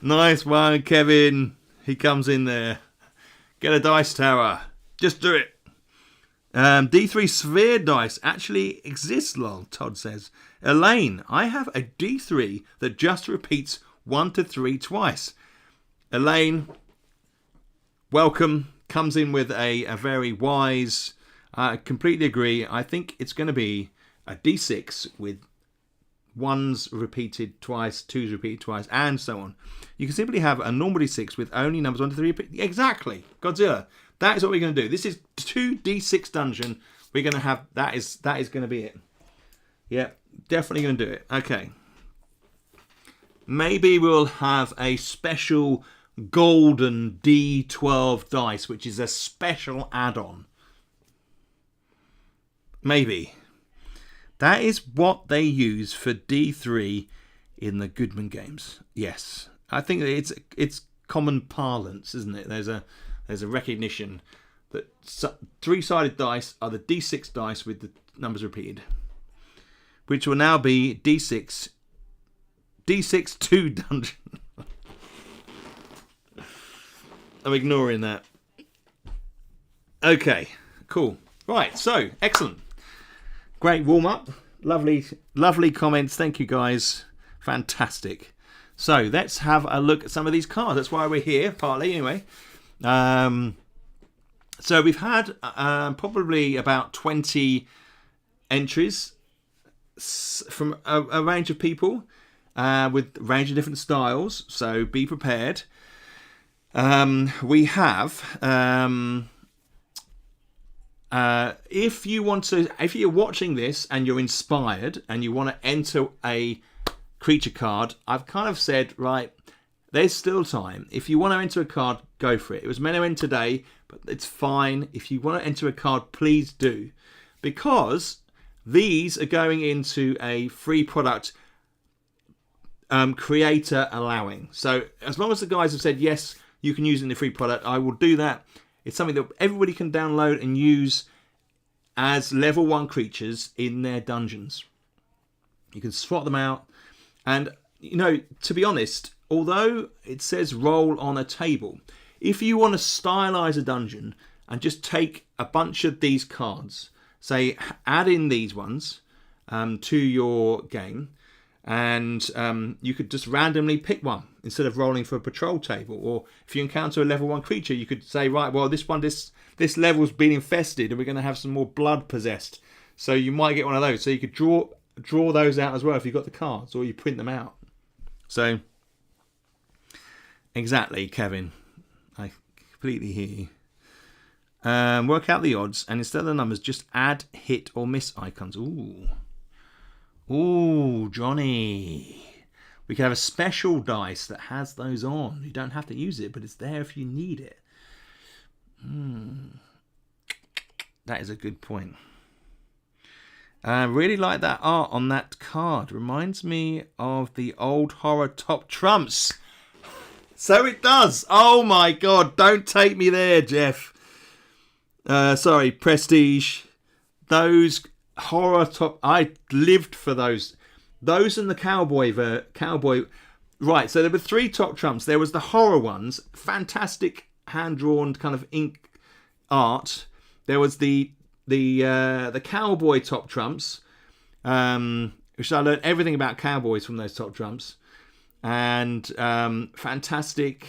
Nice one, Kevin. He comes in there. Get a dice tower. Just do it. D3 sphere dice actually exists, lol, Todd says. Elaine, I have a D3 that just repeats 1 to 3 twice. Elaine, welcome. Comes in with a very wise... I completely agree. I think it's going to be a D6 with 1s repeated twice, 2s repeated twice, and so on. You can simply have a normal D6 with only numbers 1 to 3 repeated. Exactly. Godzilla. That is what we're going to do. This is 2D6 dungeon. We're going to have... That is going to be it. Yeah, definitely going to do it. Okay. Maybe we'll have a special golden D12 dice, which is a special add-on. Maybe. That is what they use for D3 in the Goodman games. Yes. I think it's common parlance, isn't it? There's a recognition that 3-sided dice are the D6 dice with the numbers repeated, which will now be D6 2 dungeon. I'm ignoring that. Okay, cool. Right, so excellent. Great warm-up. Lovely comments. Thank you, guys. Fantastic. So let's have a look at some of these cards. That's why we're here, partly, anyway. So we've had probably about 20 entries from a range of people with a range of different styles. So be prepared. We have... if you're watching this and you're inspired and you want to enter a creature card, I've kind of said, right, there's still time. If you want to enter a card, go for it. It was meant to end today, but it's fine. If you want to enter a card, please do. Because these are going into a free product creator allowing. So as long as the guys have said, yes, you can use it in the free product, I will do that. It's something that everybody can download and use as level 1 creatures in their dungeons. You can swap them out. And, to be honest, although it says roll on a table, if you want to stylize a dungeon and just take a bunch of these cards, say add in these ones to your game, and you could just randomly pick one instead of rolling for a patrol table. Or if you encounter a level 1 creature, you could say, right, well, this this level's been infested and we're going to have some more blood possessed, so you might get one of those. So you could draw those out as well if you've got the cards, or you print them out. So exactly, Kevin, I completely hear you. Work out the odds, and instead of the numbers, just add hit or miss icons. Ooh, Johnny. We could have a special dice that has those on. You don't have to use it, but it's there if you need it. That is a good point. Really like that art on that card. Reminds me of the old horror Top Trumps. So it does. Oh my God. Don't take me there, Jeff. Sorry, Prestige. Those horror top... I lived for those. Those and the cowboy... Right, so there were 3 Top Trumps. There was the horror ones. Fantastic hand-drawn kind of ink art. There was the cowboy Top Trumps, which I learned everything about cowboys from those Top Trumps, and fantastic.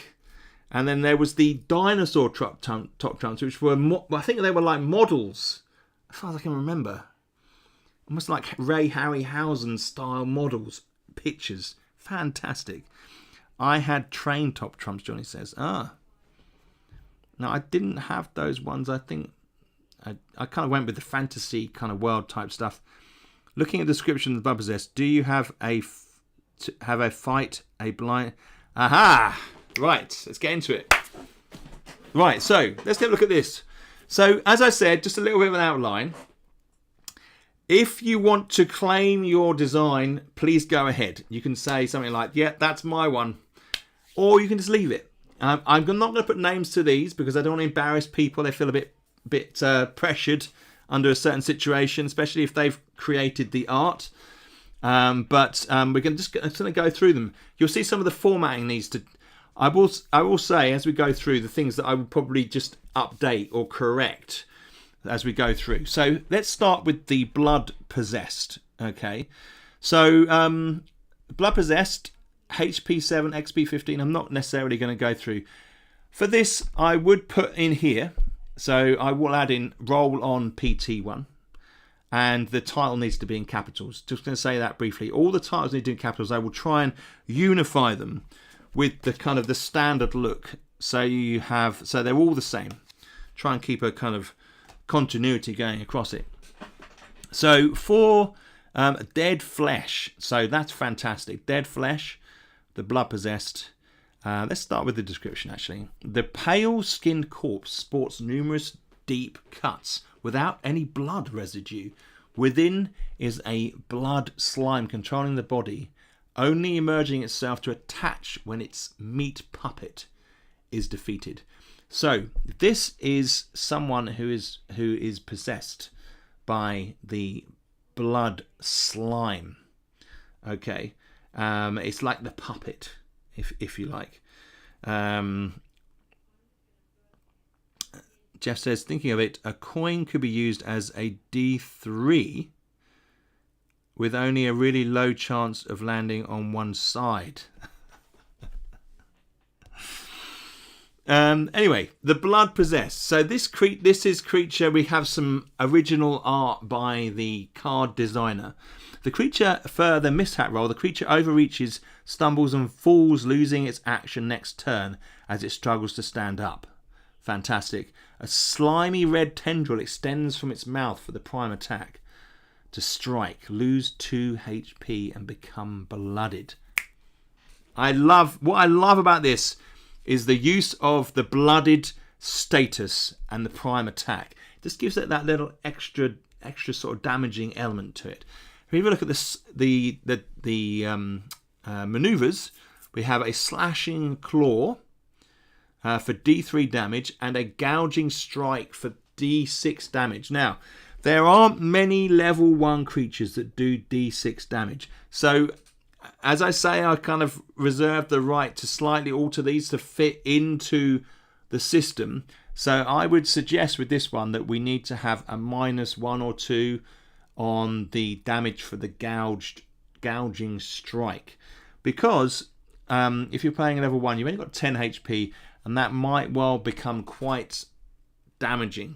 And then there was the dinosaur Top Trumps, which were I think they were like models, as far as I can remember, almost like Ray Harryhausen style models, pictures. Fantastic. I had train Top Trumps. Johnny says, no, I didn't have those ones. I think I kind of went with the fantasy kind of world type stuff. Looking at the description of the Blood Possessed, do you have a fight, a blind... Aha! Right, let's get into it. Right, so let's take a look at this. So, as I said, just a little bit of an outline. If you want to claim your design, please go ahead. You can say something like, yeah, that's my one. Or you can just leave it. I'm not going to put names to these because I don't want to embarrass people. They feel a bit pressured under a certain situation, especially if they've created the art. But we're going to go through them. You'll see some of the formatting needs to... I will say, as we go through, the things that I would probably just update or correct as we go through. So let's start with the Blood Possessed. Okay, so Blood Possessed, HP 7, XP 15. I'm not necessarily going to go through. For this, I would put in here. So I will add in roll on PT1, and the title needs to be in capitals. Just going to say that briefly. All the titles need to be in capitals. I will try and unify them with the kind of the standard look. So they're all the same. Try and keep a kind of continuity going across it. So for Dead Flesh, so that's fantastic. Dead Flesh, the Blood Possessed. Let's start with the description, actually. The pale-skinned corpse sports numerous deep cuts without any blood residue. Within is a blood slime controlling the body, only emerging itself to attach when its meat puppet is defeated. So this is someone who is possessed by the blood slime. Okay, it's like the puppet, if you like. Jeff says, thinking of it, a coin could be used as a D3 with only a really low chance of landing on one side. Anyway, the Blood Possessed. So this is creature. We have some original art by the card designer. The creature, for the mishap roll, the creature overreaches, stumbles and falls, losing its action next turn as it struggles to stand up. Fantastic. A slimy red tendril extends from its mouth for the prime attack. To strike, lose 2 HP and become blooded. What I love about this is the use of the blooded status and the prime attack. It just gives it that little extra sort of damaging element to it. If you look at this, the maneuvers, we have a slashing claw for D3 damage and a gouging strike for D6 damage. Now, there aren't many level 1 creatures that do D6 damage. So, as I say, I kind of reserve the right to slightly alter these to fit into the system. So I would suggest with this one that we need to have a -1 or 2 on the damage for the gouging strike. Because if you're playing a level 1, you've only got 10 HP, and that might well become quite damaging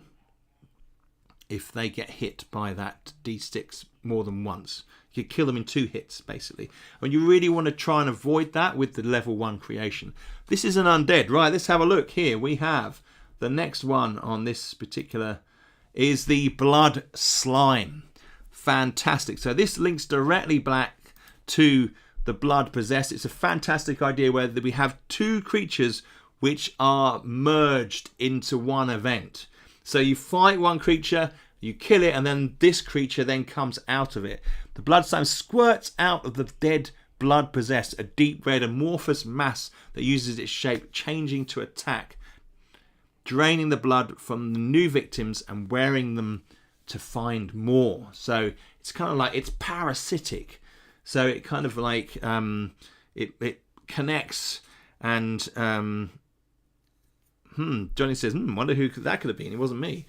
if they get hit by that D6 more than once. You kill them in 2 hits, basically. And you really want to try and avoid that with the level 1 creation. This is an undead. Right, let's have a look here. We have the next one on this particular is the Blood Slime. Fantastic. So this links directly back to the Blood Possessed. It's a fantastic idea where we have 2 creatures which are merged into one event. So you fight one creature, You kill it, and then this creature then comes out of it. The blood slime squirts out of the dead blood possessed, a deep red amorphous mass that uses its shape changing to attack, draining the blood from the new victims and wearing them to find more. So it's kind of like, it's parasitic. So it kind of like it connects, and Johnny says, wonder who that could have been. It wasn't me.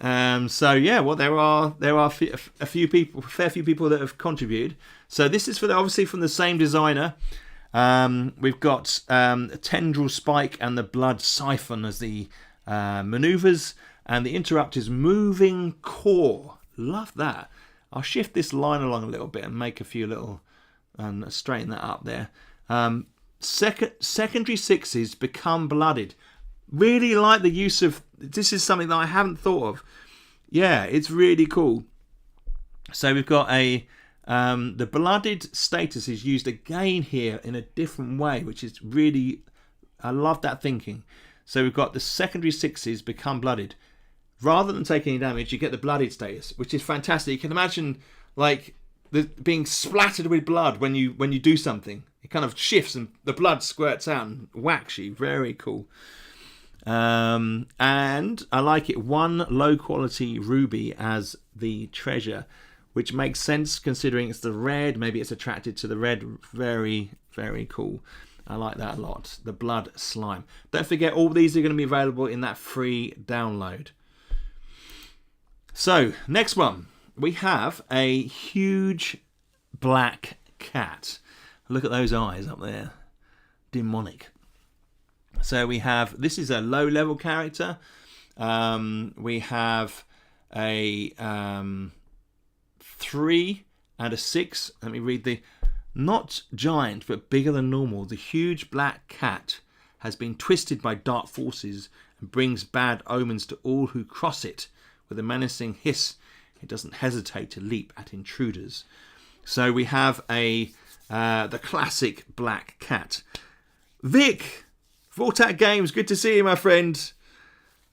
So yeah, well, there are a fair few people that have contributed. So this is obviously from the same designer. We've got Tendril Spike and the Blood Siphon as the maneuvers, and the interrupt is Moving Core. Love that. I'll shift this line along a little bit and make a few little, and straighten that up there. Secondary sixes become blooded. Really like the use of, this is something that I haven't thought of. Yeah, it's really cool. So we've got the blooded status is used again here in a different way, which is really, I love that thinking. So we've got the secondary sixes become blooded. Rather than taking any damage, you get the blooded status, which is fantastic. You can imagine like being splattered with blood when you do something. It kind of shifts and the blood squirts out and whacks you. Very cool. And I like it. 1 low quality ruby as the treasure, which makes sense considering it's the red. Maybe it's attracted to the red. Very, very cool. I like that a lot. The blood slime. Don't forget, all these are going to be available in that free download. So, next one. We have a huge black cat. Look at those eyes up there. Demonic. So we have, this is a low level character. We have a 3 and a 6. Let me read the, not giant, but bigger than normal. The huge black cat has been twisted by dark forces and brings bad omens to all who cross it. With a menacing hiss, it doesn't hesitate to leap at intruders. So we have the classic black cat. Vic, Vortac Games, good to see you, my friend.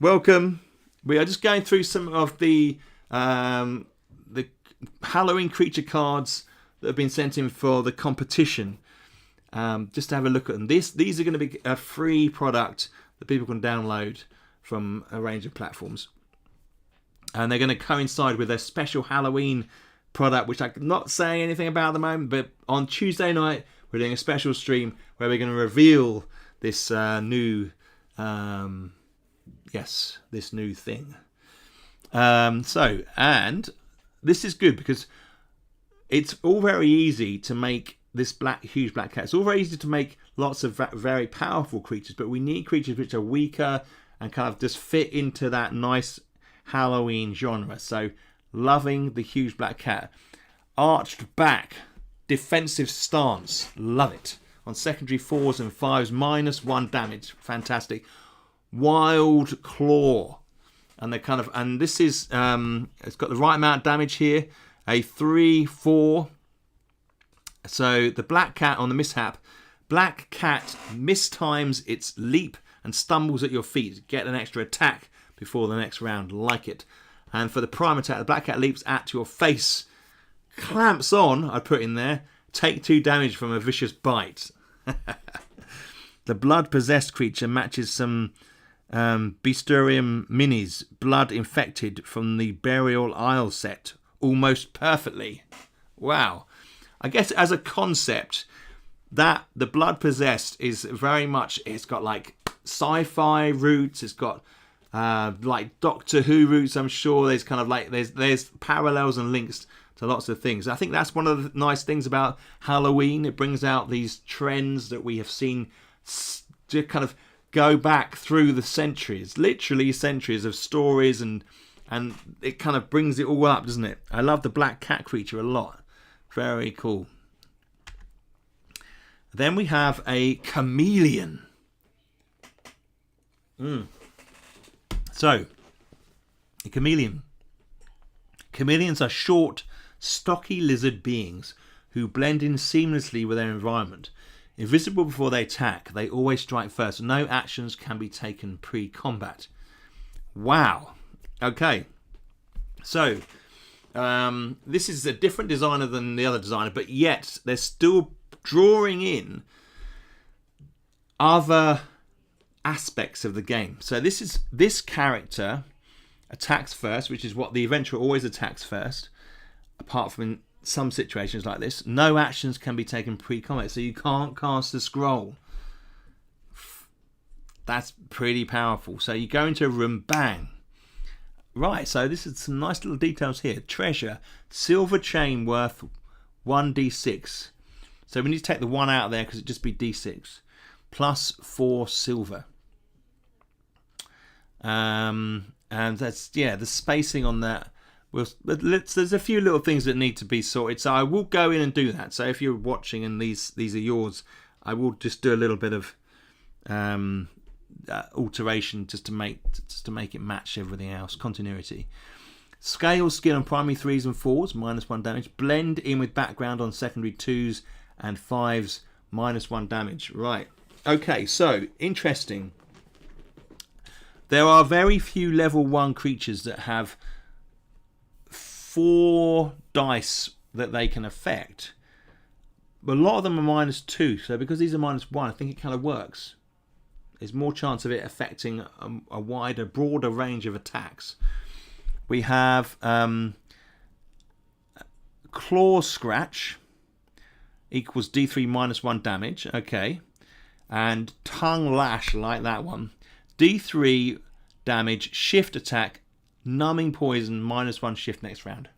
Welcome. We are just going through some of the Halloween creature cards that have been sent in for the competition. Just to have a look at them. These are going to be a free product that people can download from a range of platforms. And they're going to coincide with a special Halloween product, which I'm not saying anything about at the moment, but on Tuesday night, we're doing a special stream where we're going to reveal this new thing. And this is good because it's all very easy to make this huge black cat. It's all very easy to make lots of very powerful creatures, but we need creatures which are weaker and kind of just fit into that nice Halloween genre. So loving the huge black cat. Arched back, defensive stance, love it. On secondary 4s and 5s, -1 damage, fantastic. Wild claw, and they kind of, and this is it's got the right amount of damage here. A 3/4. So the black cat on the mishap, black cat mistimes its leap and stumbles at your feet. Get an extra attack before the next round, like it. And for the prime attack, the black cat leaps at your face, clamps on, I put in there, take 2 damage from a vicious bite. The blood possessed creature matches some Beasterium minis, blood infected from the Burial Isle set, almost perfectly. Wow. I guess as a concept, that the blood possessed is very much, it's got like sci-fi roots, it's got like Doctor Who roots. I'm sure there's kind of like there's parallels and links to lots of things. I think that's one of the nice things about Halloween. It brings out these trends that we have seen to kind of go back through the centuries, literally centuries of stories, and it kind of brings it all up, doesn't it? I love the black cat creature a lot. Very cool. Then we have a chameleon. So, a chameleon. Chameleons are short, stocky lizard beings who blend in seamlessly with their environment. Invisible before they attack, they always strike first. No actions can be taken pre-combat. Wow. Okay. So, this is a different designer than the other designer, but yet they're still drawing in other aspects of the game. So this character attacks first, which is what the adventurer always attacks first, apart from in some situations like this. No actions can be taken pre-combat, so you can't cast a scroll. That's pretty powerful. So you go into a room, bang. Right, so this is some nice little details here. Treasure, silver chain worth 1d6. So we need to take the 1 out of there because it'd just be d6. Plus 4 silver. And that's, yeah, the spacing on that. There's a few little things that need to be sorted. So I will go in and do that. So if you're watching and these are yours, I will just do a little bit of alteration just to make it match everything else. Continuity. Scale skill on primary 3s and 4s, -1 damage. Blend in with background on secondary 2s and 5s, -1 damage. Right. Okay, so interesting. There are very few level 1 creatures that have 4 dice that they can affect. But a lot of them are -2, so because these are -1, I think it kind of works. There's more chance of it affecting a wider, broader range of attacks. We have Claw Scratch equals D3 -1 damage. Okay. And Tongue Lash, like that one. D3 damage, shift attack, numbing poison, -1 shift next round.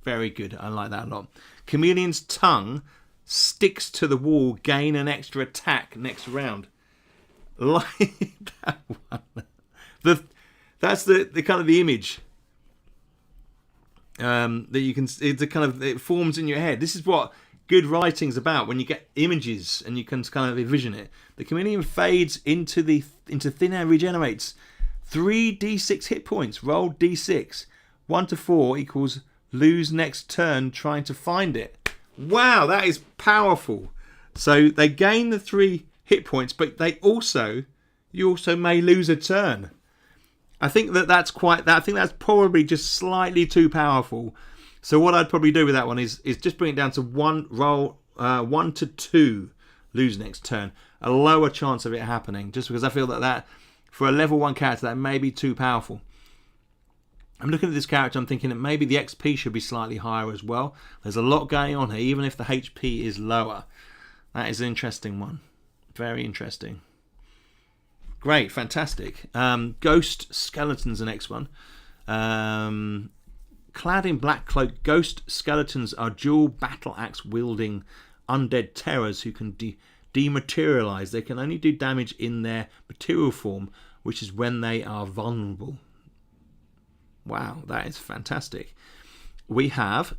Very good. I like that a lot. Chameleon's tongue sticks to the wall, gain an extra attack next round. Like that one. That's the kind of the image that you can. It's a kind of, it forms in your head. This is what good writing's about, when you get images and you can kind of envision it. The chameleon fades into thin air, regenerates 3d6 hit points. Roll d6. 1 to 4 equals lose next turn trying to find it. Wow, that is powerful. So they gain the 3 hit points, but you also may lose a turn. I think that's probably just slightly too powerful. So what I'd probably do with that one is just bring it down to 1 to 2 lose next turn. A lower chance of it happening, just because I feel that for a level 1 character that may be too powerful. I'm looking at this character, I'm thinking that maybe the XP should be slightly higher as well. There's a lot going on here, even if the HP is lower. That is an interesting one. Very interesting. Great, fantastic. Ghost Skeleton's the next one. Clad in black cloak, ghost skeletons are dual battle axe wielding undead terrors who can dematerialize. They can only do damage in their material form, which is when they are vulnerable. Wow, that is fantastic. We have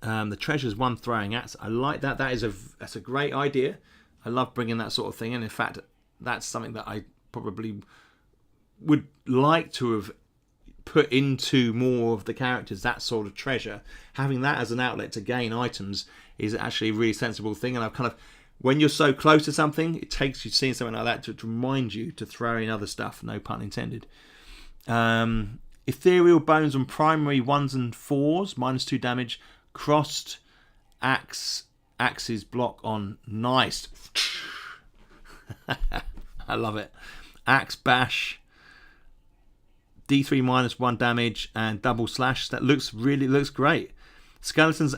the treasure's 1 throwing axe. I like that. That's a great idea. I love bringing that sort of thing in. In fact, that's something that I probably would like to have put into more of the characters, that sort of treasure. Having that as an outlet to gain items is actually a really sensible thing. And I've kind of, when you're so close to something, it takes you seeing something like that to remind you to throw in other stuff, no pun intended. Ethereal bones on primary 1s and 4s, -2 damage. Crossed axes block on. Nice. I love it. Axe bash, D3 -1 damage, and double slash. That looks great. The skeleton's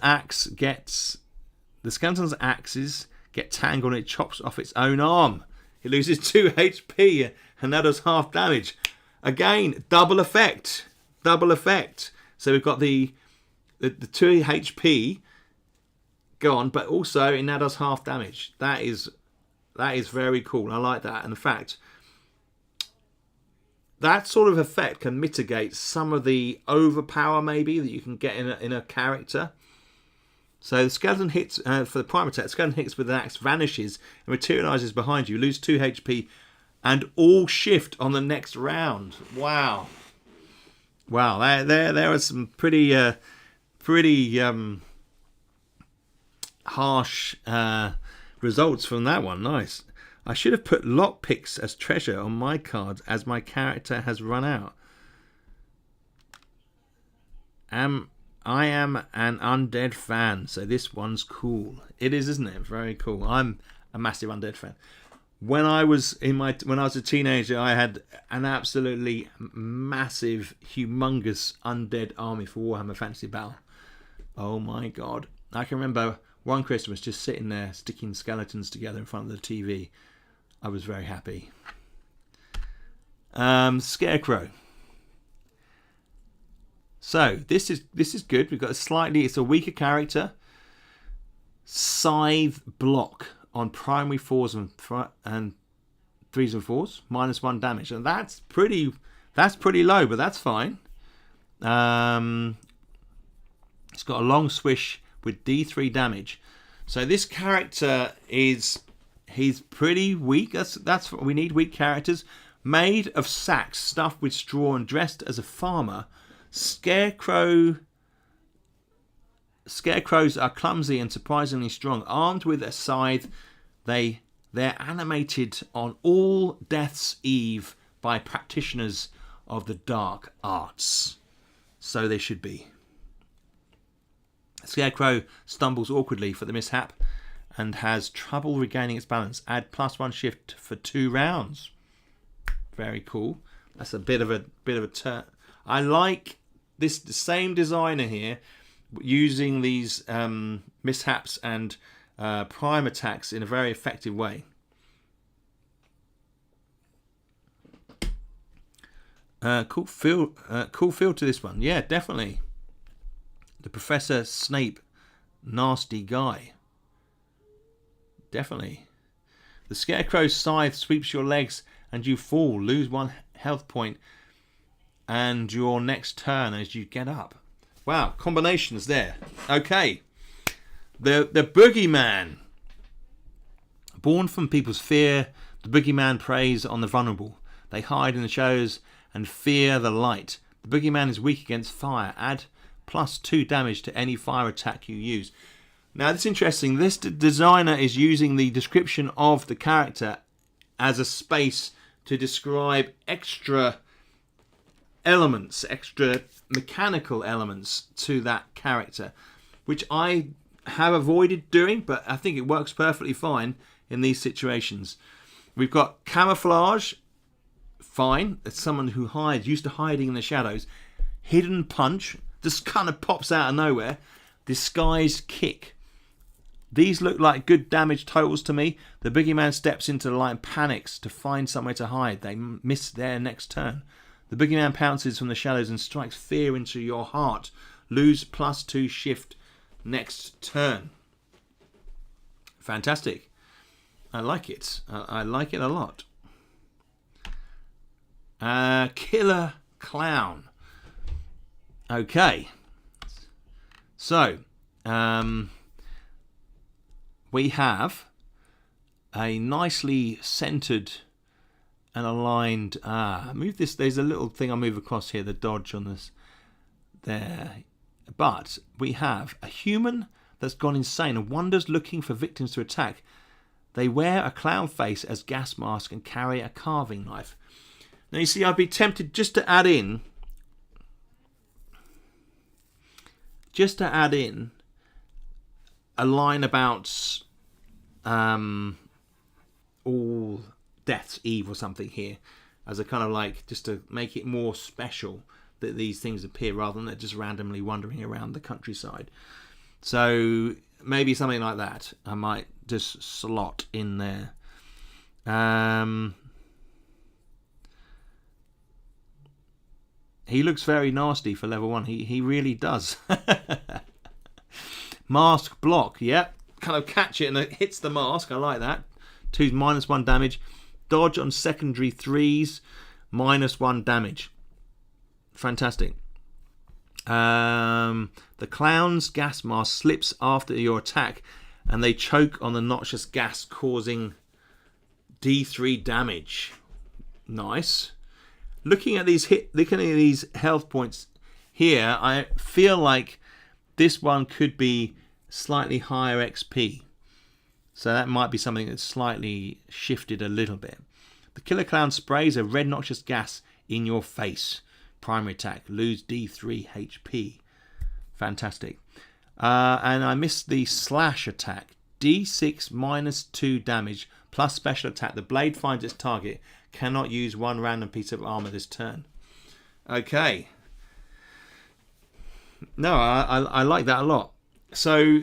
axes get tangled and it chops off its own arm. It loses 2 HP and that does half damage. Again, double effect. So we've got the 2 HP gone, but also it now does half damage. That is very cool. I like that. And in fact, that sort of effect can mitigate some of the overpower maybe that you can get in a character. So the skeleton hits for the prime attack. The skeleton hits with an axe, vanishes and materializes behind you. Lose 2 HP and all shift on the next round. Wow. There are some pretty harsh results from that one. Nice. I should have put lockpicks as treasure on my cards as my character has run out. I am an Undead fan, so this one's cool. It is, isn't it? Very cool. I'm a massive Undead fan. When I was a teenager, I had an absolutely massive, humongous Undead army for Warhammer Fantasy Battle. Oh my god! I can remember one Christmas just sitting there sticking skeletons together in front of the TV. I was very happy. Scarecrow. So this is good. We've got it's a weaker character. Scythe block on primary 4s and 3s and 4s, -1 damage, and that's pretty low, but that's fine. It's got a long swish with D3 damage. So this character he's pretty weak. That's what we need, weak characters. Made of sacks stuffed with straw and dressed as a farmer, Scarecrows are clumsy and surprisingly strong. Armed with a scythe, they're animated on all Death's Eve by practitioners of the dark arts. So they should be. Scarecrow stumbles awkwardly for the mishap and has trouble regaining its balance. Add +1 shift for 2 rounds. Very cool. That's a bit of a turn. I like the same designer here using these mishaps and prime attacks in a very effective way. Cool feel to this one. Yeah, definitely. The Professor Snape, nasty guy. Definitely. The Scarecrow's scythe sweeps your legs and you fall. Lose 1 health point and your next turn as you get up. Wow, combinations there. Okay. The Boogeyman. Born from people's fear, the Boogeyman preys on the vulnerable. They hide in the shadows and fear the light. The Boogeyman is weak against fire. Add +2 damage to any fire attack you use. Now, that's interesting. This designer is using the description of the character as a space to describe extra elements, extra mechanical elements to that character, which I have avoided doing, but I think it works perfectly fine in these situations. We've got camouflage, fine. It's someone who hides, used to hiding in the shadows. Hidden punch, just kind of pops out of nowhere. Disguised kick. These look like good damage totals to me. The Boogeyman steps into the light and panics to find somewhere to hide. They miss their next turn. The Boogeyman pounces from the shadows and strikes fear into your heart. Lose +2 shift next turn. Fantastic. I like it. I like it a lot. Killer Clown. Okay. So, we have a nicely centered and aligned. Move this. There's a little thing I move across here. The dodge on this there. But we have a human that's gone insane and wanders looking for victims to attack. They wear a clown face as gas mask and carry a carving knife. Now you see, I'd be tempted just to add in a line about all Death's Eve or something here, as a kind of like, just to make it more special that these things appear rather than they're just randomly wandering around the countryside. So maybe something like that I might just slot in there. He looks very nasty for level 1. He really does. Mask block, yep. Kind of catch it and it hits the mask. I like that. 2 -1 damage. Dodge on secondary 3s, -1 damage. Fantastic. The clown's gas mask slips after your attack and they choke on the noxious gas, causing D3 damage. Nice. Looking at these health points here, I feel like this one could be slightly higher XP. So that might be something that's slightly shifted a little bit. The Killer Clown sprays a red noxious gas in your face. Primary attack. Lose D3 HP. Fantastic. And I missed the slash attack. D6 minus 2 damage plus special attack. The blade finds its target. Cannot use one random piece of armor this turn. Okay. No, I like that a lot. So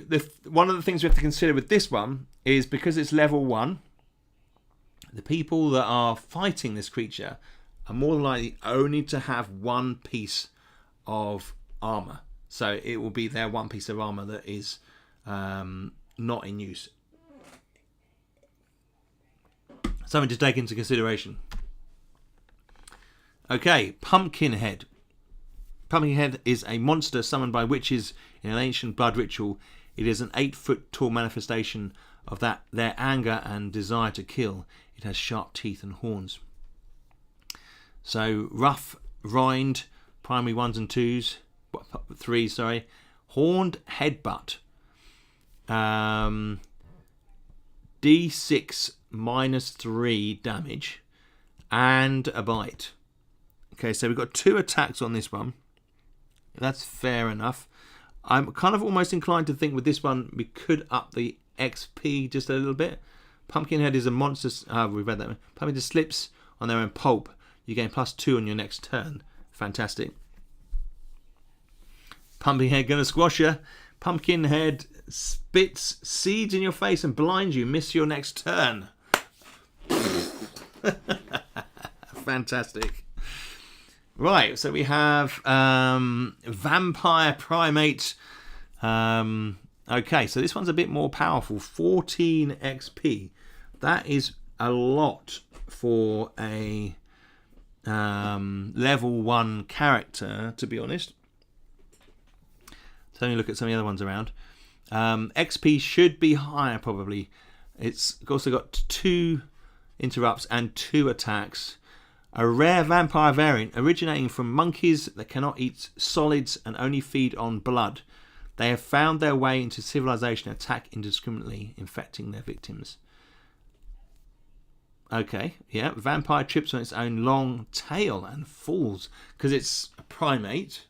one of the things we have to consider with this one is because it's level 1, the people that are fighting this creature are more than likely only to have one piece of armor. So it will be their one piece of armor that is not in use. Something to take into consideration. Okay, Pumpkinhead. Pumpkinhead is a monster summoned by witches in an ancient blood ritual. It is an 8-foot tall manifestation of their anger and desire to kill. It has sharp teeth and horns. So rough rind, primary 1s and 2s, 3s, sorry. Horned headbutt. D6 minus 3 damage and a bite. Okay, so we've got 2 attacks on this one. That's fair enough. I'm kind of almost inclined to think with this one we could up the XP just a little bit. Pumpkinhead is a monster. We've read that. Pumpkinhead slips on their own pulp. You gain +2 on your next turn. Fantastic. Pumpkinhead gonna squash you. Pumpkinhead spits seeds in your face and blinds you. Miss your next turn. Fantastic. Right, so we have Vampire Primate. Okay, so this one's a bit more powerful. 14 XP. That is a lot for a level 1 character, to be honest. So let me look at some of the other ones around. XP should be higher, probably. It's also got 2 interrupts and 2 attacks. A rare vampire variant originating from monkeys that cannot eat solids and only feed on blood. They have found their way into civilization and attack indiscriminately, infecting their victims. Okay, yeah. Vampire trips on its own long tail and falls because it's a primate.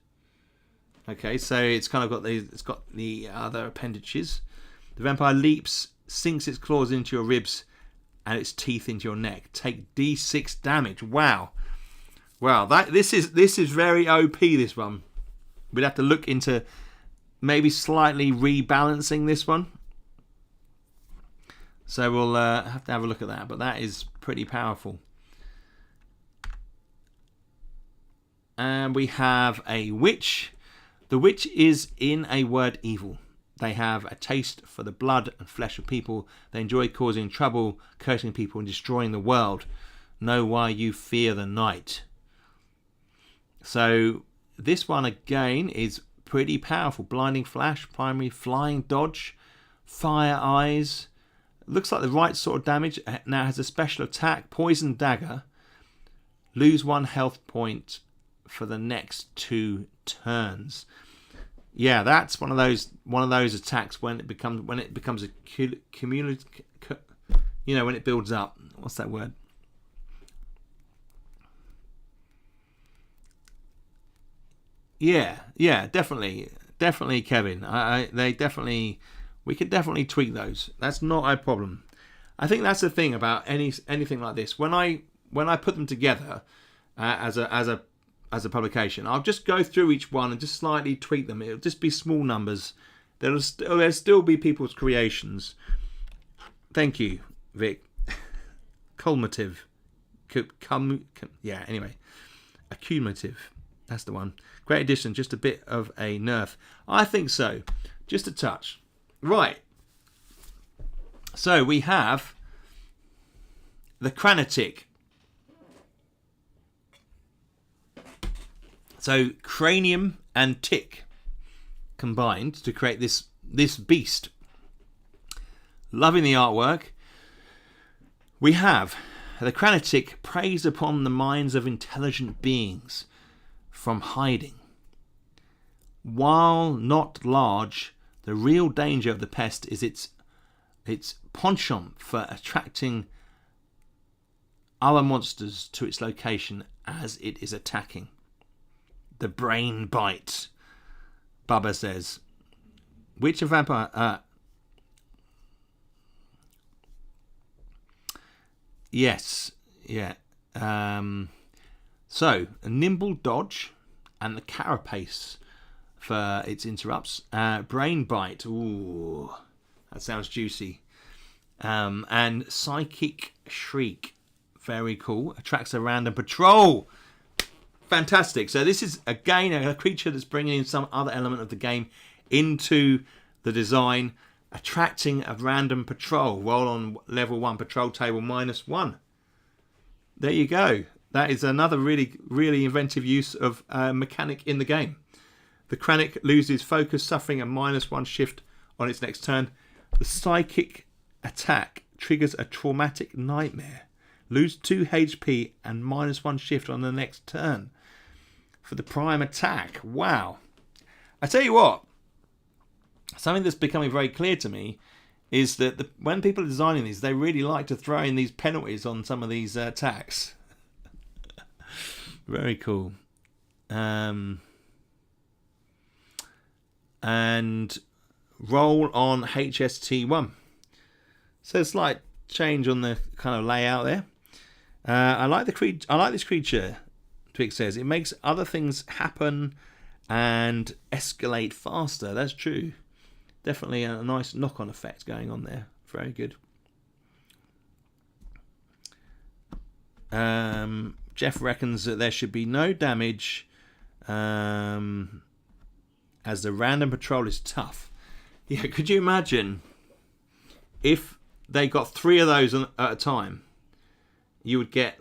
Okay, so it's kind of got the other appendages. The vampire leaps, sinks its claws into your ribs and its teeth into your neck. Take D6 damage. Wow. This is very OP, this one. We'd have to look into maybe slightly rebalancing this one. So we'll have to have a look at that. But that is pretty powerful. And we have a witch. The witch is, in a word, evil. They have a taste for the blood and flesh of people. They enjoy causing trouble, cursing people, and destroying the world. Know why you fear the night. So this one again is pretty powerful. Blinding flash, primary flying dodge, fire eyes. Looks like the right sort of damage. Now has a special attack, poison dagger. Lose 1 health point for the next 2 turns. Yeah, that's one of those attacks when it becomes a cumulative. When it builds up. What's that word? Yeah, definitely, Kevin. We could definitely tweak those. That's not a problem. I think that's the thing about anything like this. When I put them together as a publication, I'll just go through each one and just slightly tweak them. It'll just be small numbers. There'll still be people's creations. Thank you, Vic. Cumulative. Anyway. Accumulative. That's the one. Great addition. Just a bit of a nerf. I think so. Just a touch. Right. So we have the Cranatic. So cranium and tick combined to create this beast. Loving the artwork. We have the Cranatic preys upon the minds of intelligent beings from hiding. While not large, the real danger of the pest is its penchant for attracting other monsters to its location as it is attacking. The brain bite. Bubba says. Which of vampire... yes. Yeah. So, a nimble dodge and the carapace for its interrupts. Brain bite. Ooh, that sounds juicy. And psychic shriek. Very cool. Attracts a random patrol. Fantastic. So this is, again, a creature that's bringing in some other element of the game into the design. Attracting a random patrol. Roll on level 1 patrol table -1. There you go. That is another really, really inventive use of mechanic in the game. The Kranich loses focus, suffering a -1 shift on its next turn. The psychic attack triggers a traumatic nightmare. Lose 2 HP and -1 shift on the next turn. For the prime attack. Wow. I tell you what, something that's becoming very clear to me is that when people are designing these, they really like to throw in these penalties on some of these attacks. Very cool. And roll on HST1. So it's like change on the kind of layout there. I like this creature. Twix says it makes other things happen and escalate faster. That's true. Definitely a nice knock-on effect going on there. Very good. Jeff reckons that there should be no damage as the random patrol is tough. Yeah, could you imagine if they got 3 of those at a time? You would get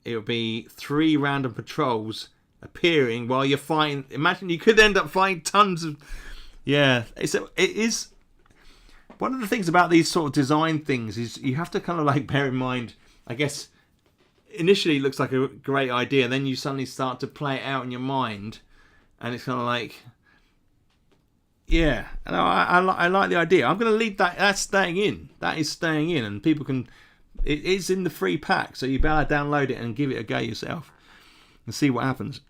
it would be 3 random patrols appearing while you're fighting. Imagine you could end up fighting tons of... Yeah, it is... One of the things about these sort of design things is you have to kind of bear in mind, I guess, initially it looks like a great idea, then you suddenly start to play it out in your mind, and it's kind of yeah, I like the idea. I'm going to leave that. That's staying in. That is staying in, and people can... It is in the free pack, so you better download it and give it a go yourself and see what happens.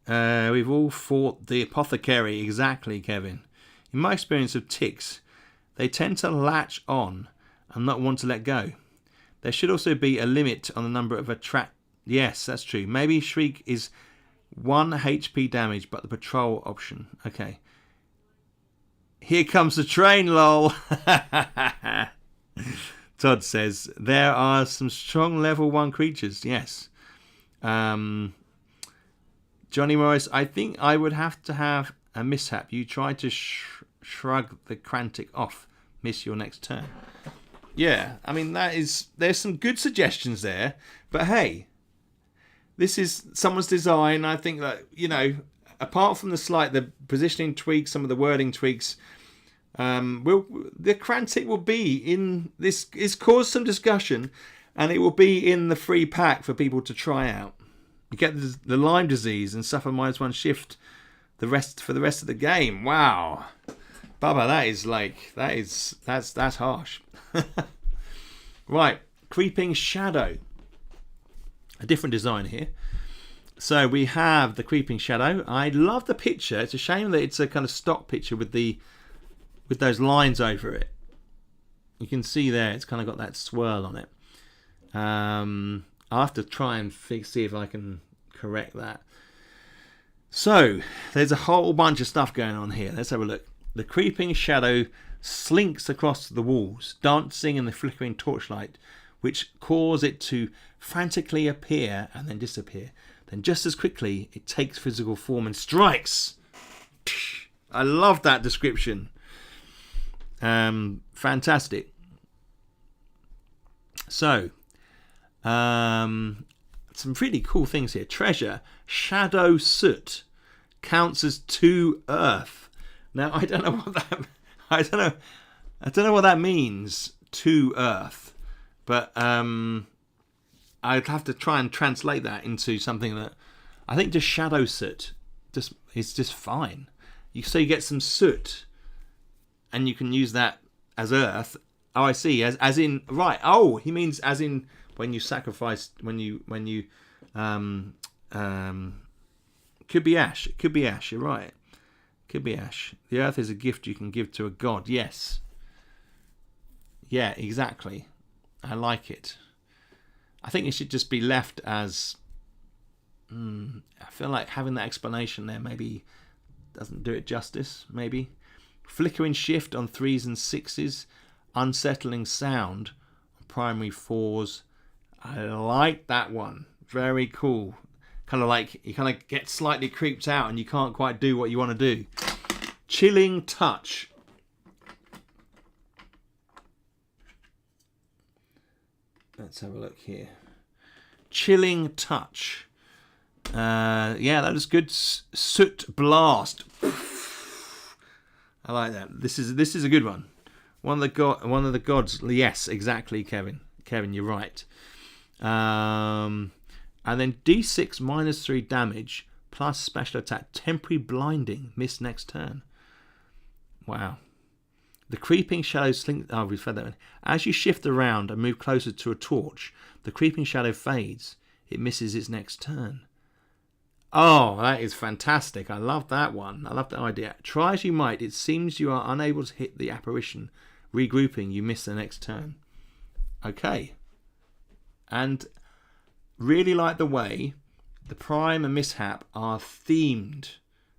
We've all fought the apothecary. Exactly, Kevin. In my experience of ticks, they tend to latch on and not want to let go. There should also be a limit on the number of attract... Yes, that's true. Maybe Shriek is 1 HP damage, but the patrol option. Okay. Here comes the train, lol. Todd says, there are some strong level 1 creatures. Yes. Johnny Morris, I think I would have to have a mishap. You try to shrug the Kranich off. Miss your next turn. Yeah, I mean, there's some good suggestions there. But hey, this is someone's design. I think that, apart from the positioning tweaks, some of the wording tweaks, the Kranich will be in this. It's caused some discussion, and it will be in the free pack for people to try out. You get the Lyme disease and suffer -1 shift for the rest of the game. Wow, Bubba, that's harsh. Right, Creeping Shadow. A different design here. So we have the Creeping Shadow. I love the picture. It's a shame that it's a kind of stock picture with those lines over it. You can see there, it's kind of got that swirl on it. I'll have to try and see if I can correct that. So, there's a whole bunch of stuff going on here. Let's have a look. The Creeping Shadow slinks across the walls, dancing in the flickering torchlight, which cause it to frantically appear and then disappear. Then just as quickly, it takes physical form and strikes. I love that description. Fantastic. So, some really cool things here. Treasure, Shadow Soot, counts as 2 earth. Now I don't know what that means. 2 earth, but I'd have to try and translate that into something that I think just Shadow Soot is just fine. You get some soot, and you can use that as earth. Oh, I see. As in, right. Oh, he means as in when you sacrifice, when you Could be ash. It could be ash. You're right. Could be ash. The earth is a gift you can give to a god. Yes. Yeah, exactly. I like it. I think it should just be left as... I feel like having that explanation there maybe doesn't do it justice, maybe. Flickering shift on 3s and 6s. Unsettling sound on primary 4s. I like that one. Very cool. Kind of like you kind of get slightly creeped out and you can't quite do what you want to do. Chilling touch. Let's have a look here. Chilling touch. Yeah, that was good. Soot blast. I like that. This is a good one. One of the gods. Yes, exactly, Kevin. Kevin, you're right. And then D6 -3 damage plus special attack. Temporary blinding. Miss next turn. Wow. The creeping shadow slink. Oh, we've read that one. As you shift around and move closer to a torch, the creeping shadow fades. It misses its next turn. Oh, that is fantastic. I love that one. I love that idea. Try as you might, it seems you are unable to hit the apparition. Regrouping, you miss the next turn. Okay. And really like the way the Prime and Mishap are themed.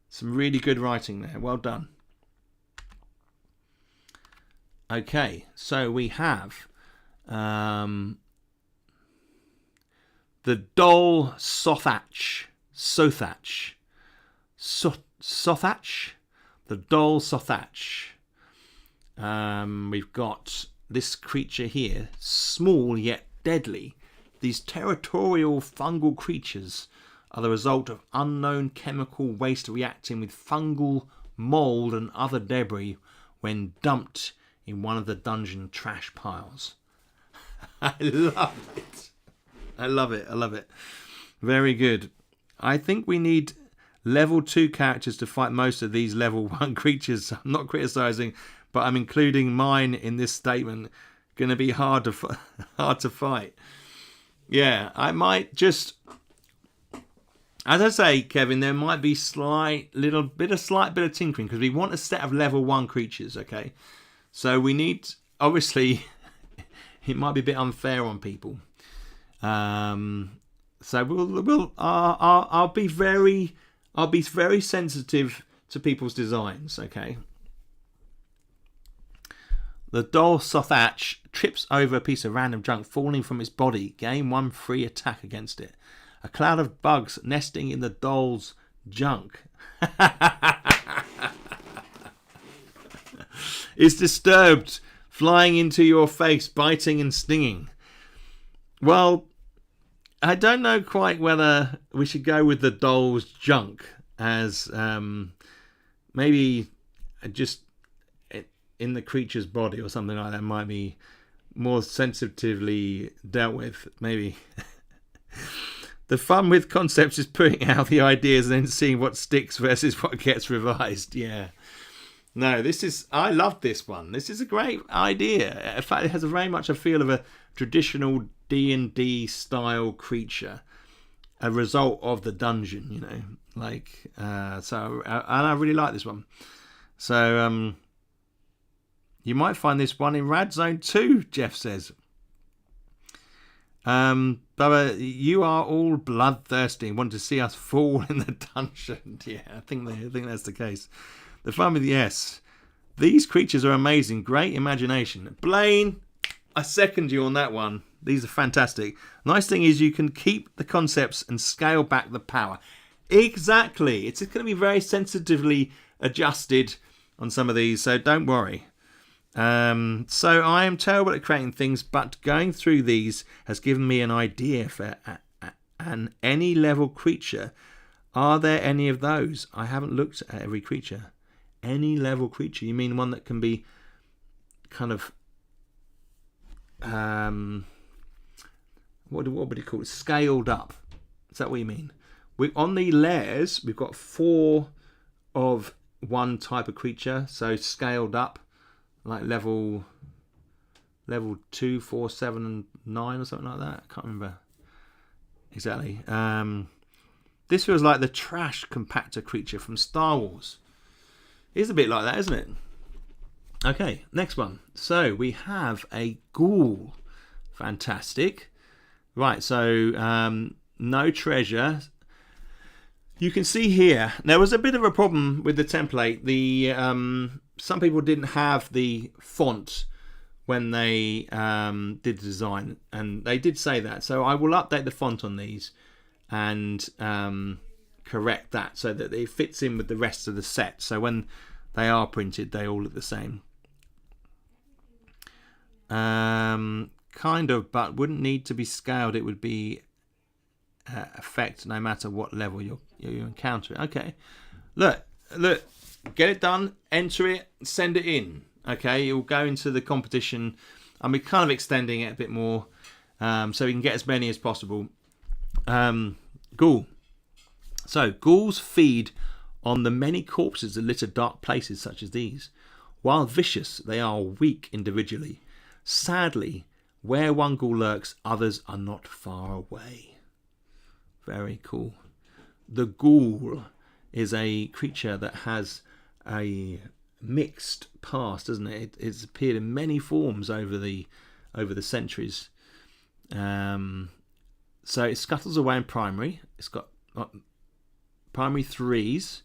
Some really good writing there. Well done. Okay, so we have the Dol Sothach. Sothach. Sothach? The Dol Sothach. We've got this creature here, small yet deadly. These territorial fungal creatures are the result of unknown chemical waste reacting with fungal mold and other debris when dumped in one of the dungeon trash piles. I love it. I love it. I love it. Very good. I think we need level 2 characters to fight most of these level 1 creatures. I'm not criticising, but I'm including mine in this statement. Going to be hard to fight. Yeah, I might just... As I say, Kevin, there might be slight bit of tinkering because we want a set of level 1 creatures, okay? So we need... Obviously, it might be a bit unfair on people. So I'll be very sensitive to people's designs, okay? The Dol Sothach trips over a piece of random junk falling from its body. Gain 1 free attack against it. A cloud of bugs nesting in the doll's junk is disturbed, flying into your face, biting and stinging. Well, I don't know quite whether we should go with the doll's junk as maybe just in the creature's body or something like that might be more sensitively dealt with, maybe. The fun with concepts is putting out the ideas and then seeing what sticks versus what gets revised. Yeah. No, I love this one. This is a great idea. In fact, it has very much a feel of a traditional D&D style creature, a result of the dungeon, you know, and I really like this one. So you might find this one in Rad Zone 2, Jeff says. Bubba, you are all bloodthirsty and want to see us fall in the dungeon. Yeah, I think that's the case. The fun with yes, these creatures are amazing. Great imagination. Blaine, I second you on that one. These are fantastic. Nice thing is you can keep the concepts and scale back the power. Exactly. It's going to be very sensitively adjusted on some of these, so don't worry. So I am terrible at creating things, but going through these has given me an idea for an any level creature. Are there any of those? I haven't looked at every creature. Any level creature? You mean one that can be kind of what would you call it? Scaled up. Is that what you mean? On the layers, we've got 4 of one type of creature, so scaled up, like level 2, 4, 7, and 9 or something like that. I can't remember. exactly. This feels like the trash compactor creature from Star Wars. It's a bit like that, isn't it? Okay, next one. So we have a ghoul. Fantastic. Right, so no treasure. You can see here, there was a bit of a problem with the template. Some people didn't have the font when they did the design, and they did say that. So I will update the font on these and correct that so that it fits in with the rest of the set. So when they are printed, they all look the same. Kind of, but wouldn't need to be scaled. It would be effect no matter what level you encounter it. Okay, look, get it done, enter it, send it in. Okay, you'll go into the competition. And we're kind of extending it a bit more, so we can get as many as possible. Ghoul. So ghouls feed on the many corpses that litter dark places such as these. While vicious, they are weak individually. Sadly, where one ghoul lurks, others are not far away. Very cool. The ghoul is a creature that has a mixed past, doesn't it? It's appeared in many forms over the centuries. So it scuttles away in primary. It's got primary 3s.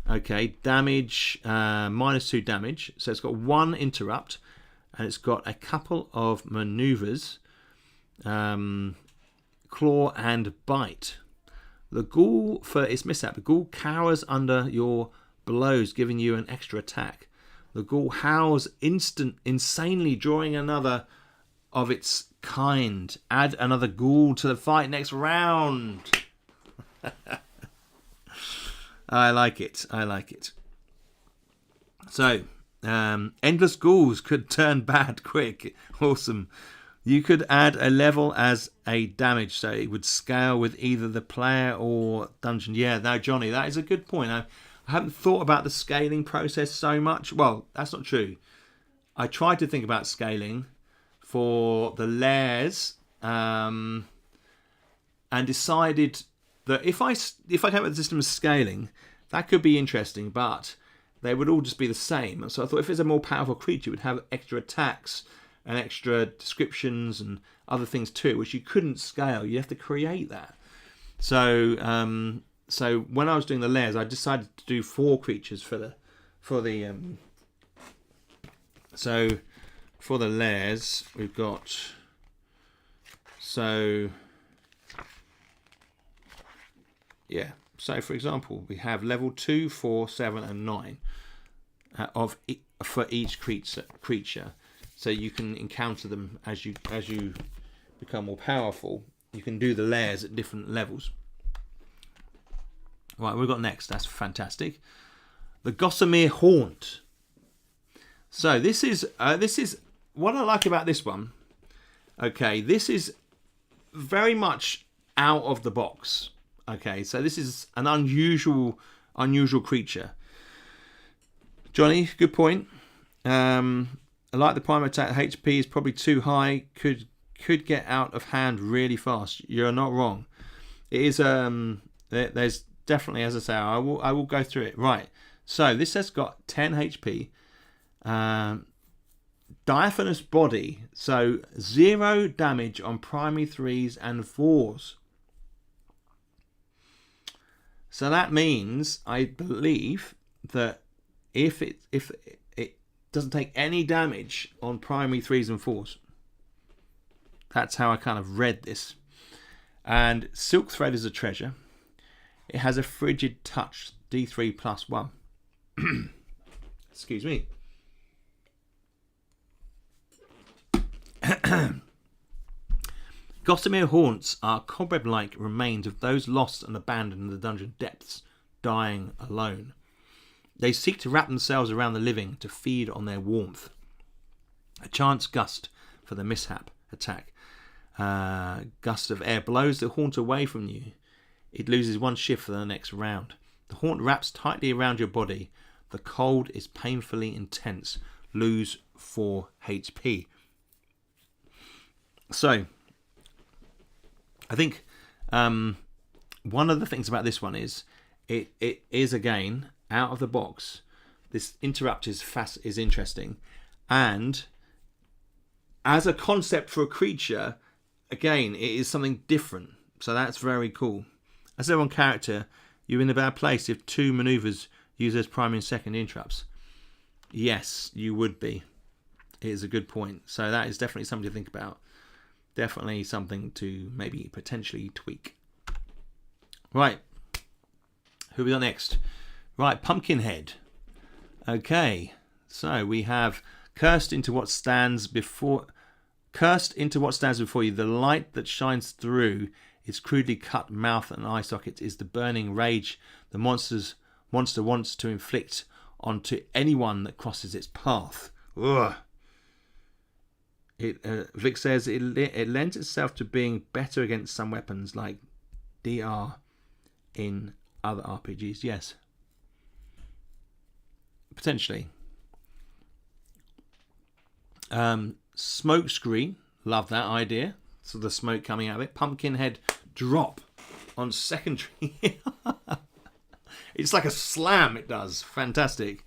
Okay, damage -2 damage. So it's got 1 interrupt, and it's got a couple of maneuvers, claw and bite. The ghoul, for its mishap, the ghoul cowers under your blows, giving you an extra attack. The ghoul howls insanely, drawing another of its kind. Add another ghoul to the fight next round. I like it. So, endless ghouls could turn bad quick. Awesome. You could add a level as a damage, so it would scale with either the player or dungeon. Yeah, no, Johnny, that is a good point. I haven't thought about the scaling process so much. Well, that's not true. I tried to think about scaling for the lairs, and decided that if I came up with a system of scaling, that could be interesting, but they would all just be the same. So I thought if it's a more powerful creature, it would have extra attacks and extra descriptions and other things too, which you couldn't scale. You have to create that. So when I was doing the lairs, I decided to do 4 creatures for the lairs. We've got, so yeah. So for example, we have level 2, 4, 7, and 9 for each creature. So you can encounter them as you become more powerful. You can do the lairs at different levels. Right, we've got next. That's fantastic. The Gossamer Haunt. So this is what I like about this one. Okay, this is very much out of the box. Okay, so this is an unusual creature. Johnny, good point. I like the primary attack. HP is probably too high. Could get out of hand really fast. You're not wrong. It is. There's definitely, as I say, I will go through it. Right. So this has got 10 HP. Diaphanous body. So 0 damage on primary 3s and 4s. So that means, I believe, that if it doesn't take any damage on primary 3s and 4s. That's how I kind of read this. And Silk Thread is a treasure. It has a frigid touch, D3 plus 1. Excuse me. Gossamer haunts are cobweb-like remains of those lost and abandoned in the dungeon depths, dying alone. They seek to wrap themselves around the living to feed on their warmth. A chance gust for the mishap attack. Gust of air blows the haunt away from you. It loses 1 shift for the next round. The haunt wraps tightly around your body. The cold is painfully intense. Lose 4 HP. So, I think One of the things about this one is it is, again, out of the box. This interrupt is interesting, and as a concept for a creature, again, it is something different. So that's very cool. As their own character, you're in a bad place if 2 maneuvers use as primary and second interrupts. Yes, you would be. It is a good point. So that is definitely something to think about. Definitely something to maybe potentially tweak. Right. Who we got next? Right, Pumpkinhead. Okay. So we have cursed into what stands before you. The light that shines through its crudely cut mouth and eye sockets is the burning rage the monster wants to inflict onto anyone that crosses its path. Ugh. Vic says it lends itself to being better against some weapons like DR in other RPGs. Yes, potentially. Smoke screen, love that idea. So the smoke coming out of it. Pumpkinhead drop on secondary. It's like a slam. It does fantastic.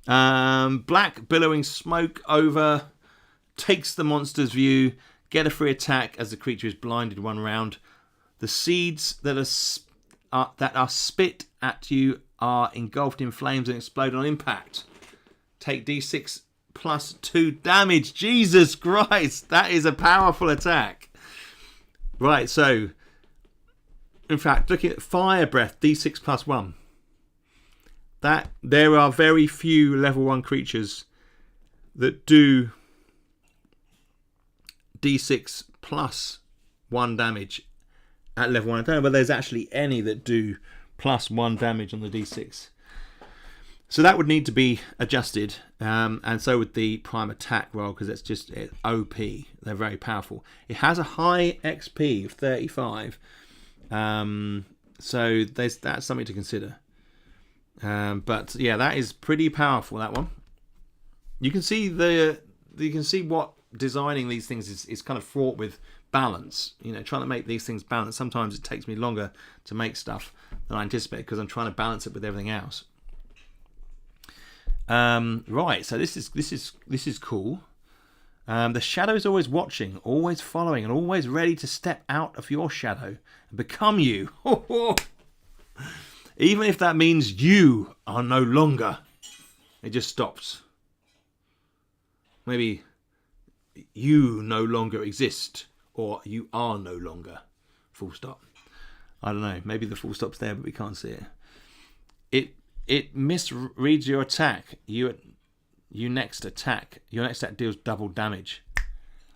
Black billowing smoke over. Takes the monster's view, get a free attack as the creature is blinded 1 round. The seeds that are spit at you are engulfed in flames and explode on impact. Take D6 plus 2 damage. Jesus Christ, that is a powerful attack. Right, so, in fact, looking at Fire Breath, D6 plus 1. There are very few level 1 creatures that do D6 plus 1 damage at level 1. I don't know whether there's actually any that do plus 1 damage on the D6. So that would need to be adjusted. And so would the prime attack roll, because it's just OP. They're very powerful. It has a high XP of 35. So that's something to consider. But yeah, that is pretty powerful, that one. You can see what designing these things is kind of fraught with balance. Trying to make these things balance. Sometimes it takes me longer to make stuff than I anticipate because I'm trying to balance it with everything else. Right, so this is cool. The shadow is always watching, always following, and always ready to step out of your shadow and become you. Even if that means you are no longer. It just stops. Maybe you no longer exist, or you are no longer. Full stop. I don't know. Maybe the full stop's there, but we can't see it. It misreads your attack. You next attack. Your next attack deals double damage.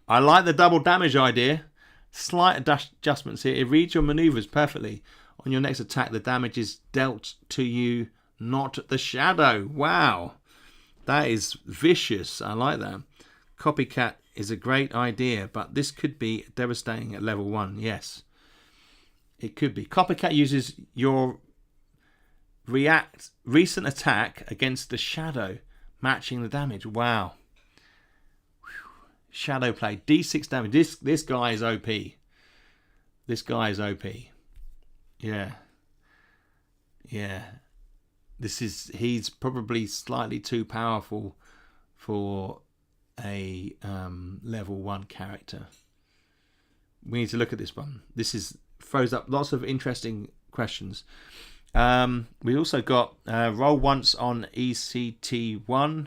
I like the double damage idea. Slight adjustments here. It reads your maneuvers perfectly. On your next attack, the damage is dealt to you, not the shadow. Wow. That is vicious. I like that. Copycat is a great idea, but this could be devastating at level 1. Yes, it could be. Copycat uses your recent attack against the shadow, matching the damage. Wow. Shadow play. D6 damage. This guy is OP. This guy is OP. Yeah. Yeah. He's probably slightly too powerful for a level 1 character. We need to look at this one. This throws up lots of interesting questions. We also got roll once on ECT1,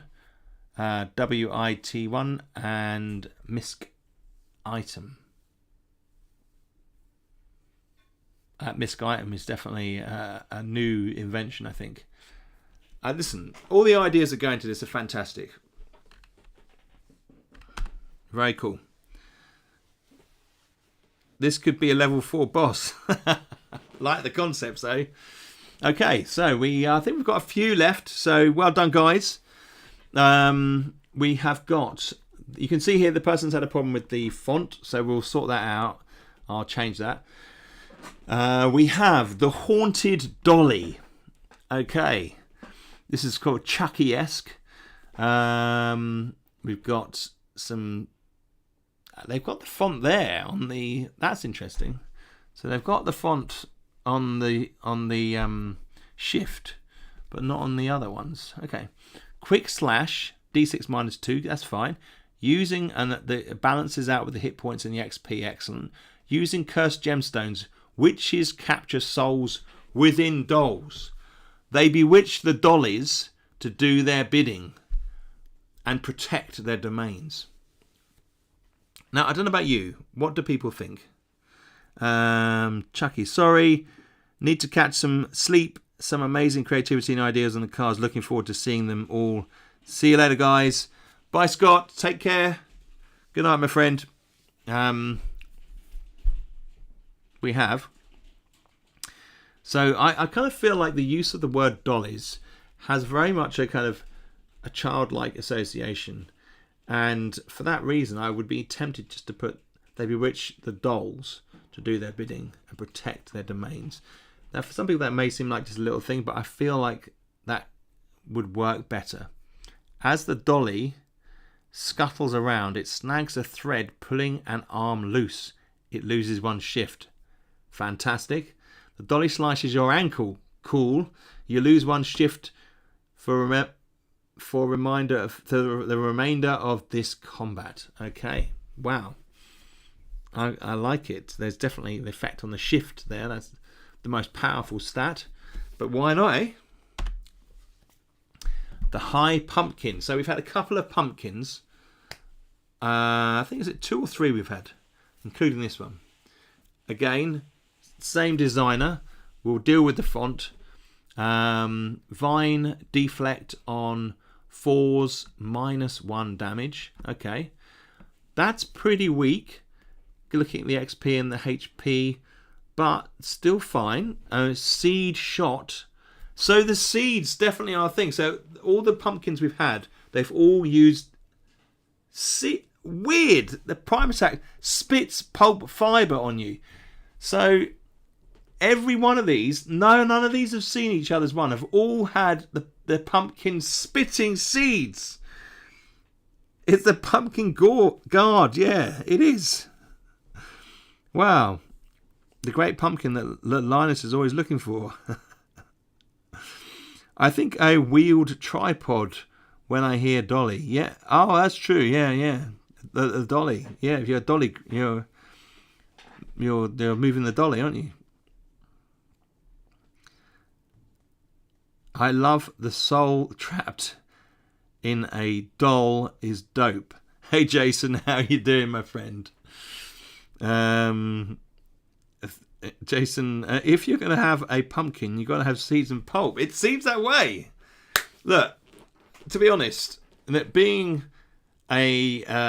WIT1, and MISC item. MISC item is definitely a new invention, I think. Listen, all the ideas that go into this are fantastic. Very cool. This could be a level 4 boss. Like the concepts, though. Okay, so I think we've got a few left. So well done, guys. We have got. You can see here the person's had a problem with the font, so we'll sort that out. I'll change that. We have the Haunted Dolly. Okay, this is called Chucky-esque. We've got some. They've got the font there on the. That's interesting. So they've got the font on the shift, but not on the other ones. Okay. Quick slash D6 minus 2. That's fine. Using, and it balances out with the hit points and the XP. Excellent. Using cursed gemstones, witches capture souls within dolls. They bewitch the dollies to do their bidding and protect their domains. Now, I don't know about you. What do people think? Chucky, sorry. Need to catch some sleep. Some amazing creativity and ideas on the cards. Looking forward to seeing them all. See you later, guys. Bye, Scott. Take care. Good night, my friend. We have. So I kind of feel like the use of the word dollies has very much a kind of a childlike association. And for that reason, I would be tempted just to put they bewitch the dolls to do their bidding and protect their domains. Now, for some people, that may seem like just a little thing, but I feel like that would work better. As the dolly scuttles around, it snags a thread, pulling an arm loose. It loses one shift. Fantastic. The dolly slices your ankle. Cool. You lose one shift for reminder of the remainder of this combat. Okay. Wow. I like it. There's definitely the effect on the shift there. That's the most powerful stat. But why not, eh? The high pumpkin. So we've had a couple of pumpkins. I think is it 2 or 3 we've had, including this one. Again, same designer. We'll deal with the font. Vine deflect on 4s -1 damage. Okay. That's pretty weak. Looking at the XP and the HP, but still fine. Seed shot. So the seeds definitely are a thing. So all the pumpkins we've had, they've all used weird. The prime attack spits pulp fiber on you. So every one of these, none of these have seen each other's one. Have all had the pumpkin spitting seeds. It's the pumpkin guard. Yeah, it is. Wow. The great pumpkin that Linus is always looking for. I think I wield tripod when I hear dolly. Yeah. Oh, that's true. Yeah. The dolly. Yeah, if you're a dolly, you're moving the dolly, aren't you? I love the soul trapped in a doll is dope. Hey Jason, how you doing, my friend? Jason, if you're going to have a pumpkin, you've got to have seeds and pulp. It seems that way. Look, to be honest, that being English,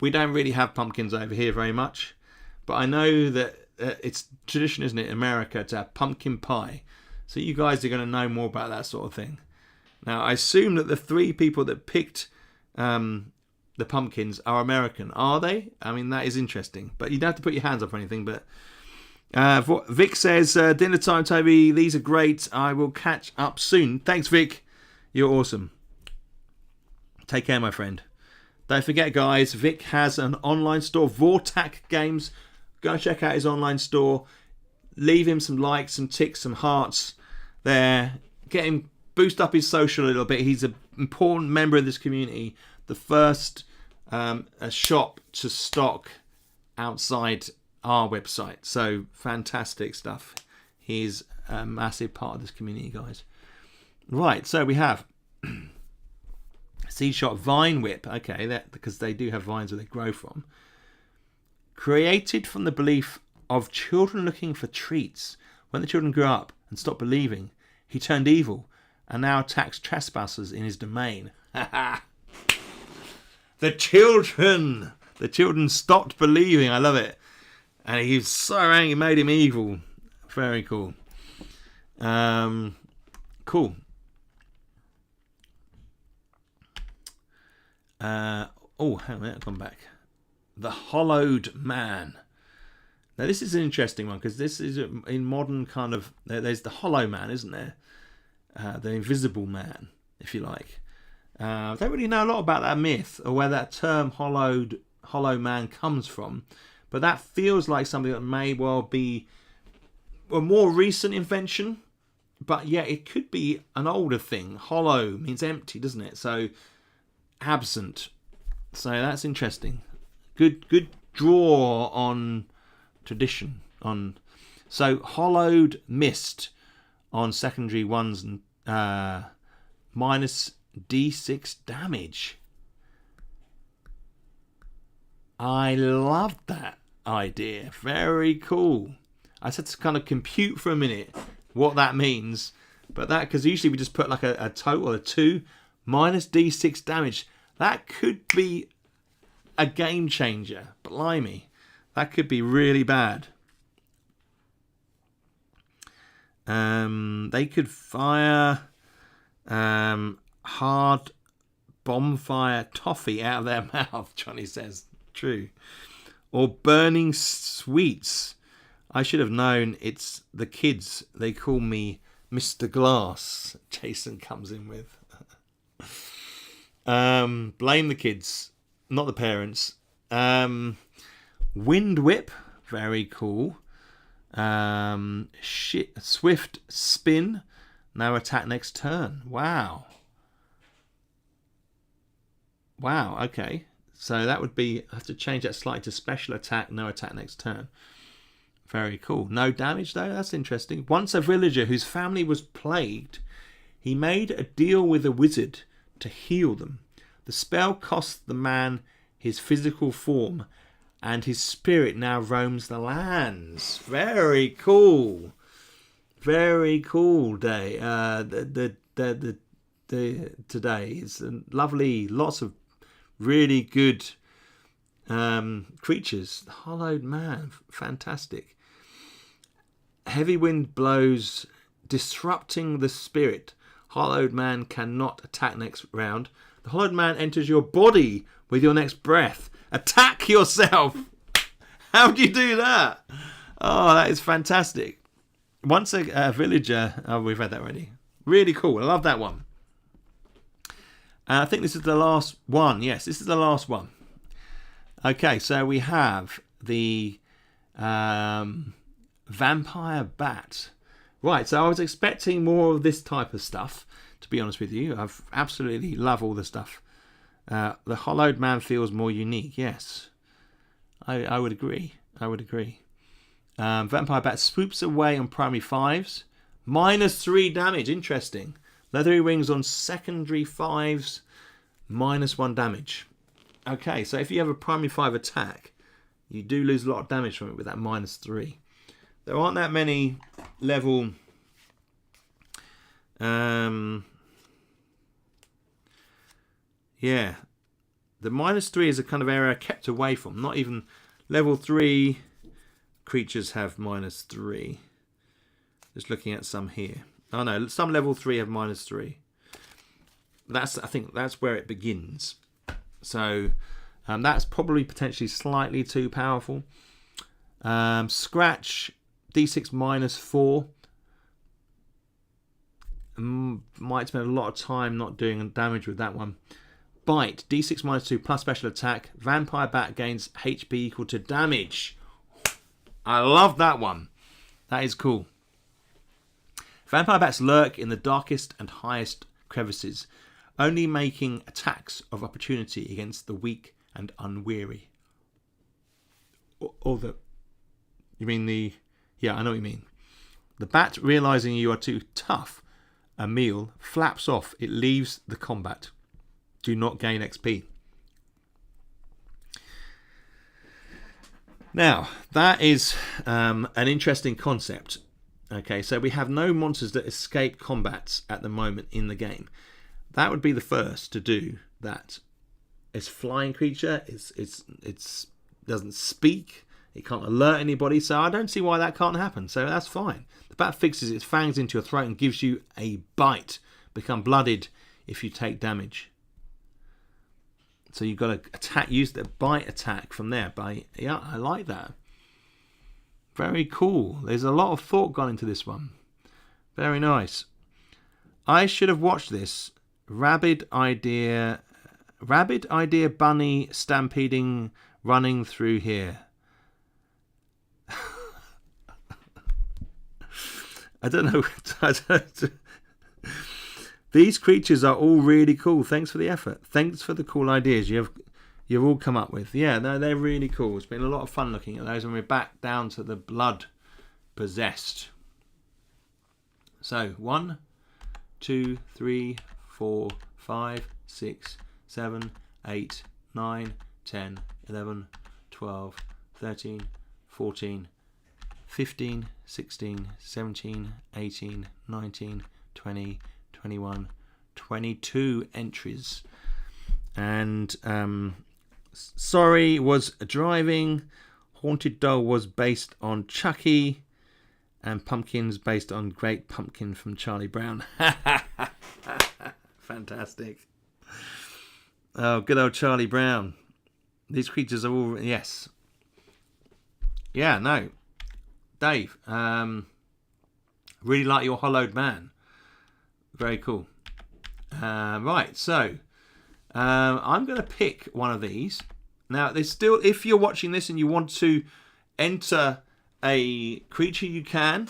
we don't really have pumpkins over here very much. But I know that it's tradition, isn't it, in America, to have pumpkin pie. So you guys are going to know more about that sort of thing. Now, I assume that the 3 people that picked the pumpkins are American. Are they? I mean, that is interesting. But you don't have to put your hands up or anything. But Vic says, dinner time, Toby. These are great. I will catch up soon. Thanks, Vic. You're awesome. Take care, my friend. Don't forget, guys, Vic has an online store, Vortac Games. Go check out his online store. Leave him some likes, some ticks, some hearts there. Get him, boost up his social a little bit. He's an important member of this community. The first a shop to stock outside our website. So fantastic stuff. He's a massive part of this community, guys. Right, so we have Seed Shot Vine Whip. Okay, that because they do have vines where they grow from. Created from the belief of children looking for treats. When the children grew up and stopped believing, he turned evil and now attacks trespassers in his domain. The children stopped believing. I love it. And he was so angry, it made him evil. Very cool. Cool. Hang on a minute, I'll come back. The Hollowed Man. Now this is an interesting one because this is in modern kind of. There's the Hollow Man, isn't there? The Invisible Man, if you like. I don't really know a lot about that myth or where that term Hollow Man comes from, But that feels like something that may well be a more recent invention. But yeah, it could be an older thing. Hollow means empty, doesn't it? So absent. So that's interesting. Good draw on tradition. So hollowed mist on secondary ones and minus D6 damage. I love that idea. Very cool. I had to kind of compute for a minute what that means, but that, because usually we just put like a total of 2 minus D6 damage. That could be a game changer. Blimey, that could be really bad. They could fire hard bonfire toffee out of their mouth, Johnny says. True. Or burning sweets. I should have known it's the kids. They call me Mr. Glass. Jason comes in with. Blame the kids, not the parents. Wind whip. Very cool. Swift spin. No attack next turn. Wow. Okay. So that would be, I have to change that slightly to special attack, no attack next turn. Very cool. No damage though, that's interesting. Once a villager whose family was plagued, he made a deal with a wizard to heal them. The spell cost the man his physical form, and his spirit now roams the lands. Very cool. Very cool day. Today is lovely. Lots of really good creatures. Hollowed man, fantastic. Heavy wind blows, disrupting the spirit. Hollowed man cannot attack next round. The hollowed man enters your body with your next breath. Attack yourself. How do you do that? Oh, that is fantastic. Once a villager... Oh, we've had that already. Really cool. I love that one. I think this is the last one. Yes, this is the last one. Okay, so we have the vampire bat. Right, so I was expecting more of this type of stuff, to be honest with you. I absolutely love all the stuff. The hollowed man feels more unique. Yes, I would agree. Vampire bat swoops away on primary 5s. -3 damage. Interesting. Leathery wings on secondary 5s. -1 damage. Okay, so if you have a primary 5 attack, you do lose a lot of damage from it with that -3. There aren't that many level... yeah. The -3 is a kind of area kept away from. Not even level 3 creatures have -3. Just looking at some here. Oh no, some level 3 have -3. I think that's where it begins. So that's probably potentially slightly too powerful. Scratch D6 -4. Might spend a lot of time not doing damage with that one. Bite D6 -2 plus special attack. Vampire bat gains HP equal to damage. I love that one. That is cool. Vampire bats lurk in the darkest and highest crevices, only making attacks of opportunity against the weak and unweary. Or the... You mean the... Yeah, I know what you mean. The bat, realizing you are too tough, a meal, flaps off. It leaves the combat. Do not gain XP. Now, that is an interesting concept. Okay, so we have no monsters that escape combats at the moment in the game. That would be the first to do that. It's a flying creature. It's doesn't speak. It can't alert anybody. So I don't see why that can't happen. So that's fine. The bat fixes its fangs into your throat and gives you a bite. Become blooded if you take damage. So you've got to attack. Use the bite attack from there. Yeah, I like that. Very cool. There's a lot of thought gone into this one. Very nice. I should have watched this. Rabid idea bunny stampeding running through here. I don't know. These creatures are all really cool. Thanks for the effort. Thanks for the cool ideas you've all come up with. Yeah, no, they're really cool. It's been a lot of fun looking at those, and we're back down to the blood possessed. So 1, 2, 3, 4, 5, 6, 7, 8, 9, 10, 11, 12, 13, 14, 15, 16, 17, 18, 19, 20, 21, 22 entries. And Sorry was driving. Haunted Doll was based on Chucky. And Pumpkins based on Great Pumpkin from Charlie Brown. Fantastic. Oh, good old Charlie Brown. These creatures are all... Yes. Yeah, no. Dave, really like your Hollowed Man. Very cool. Right, so I'm going to pick one of these. Now, there's still, if you're watching this and you want to enter a creature, you can.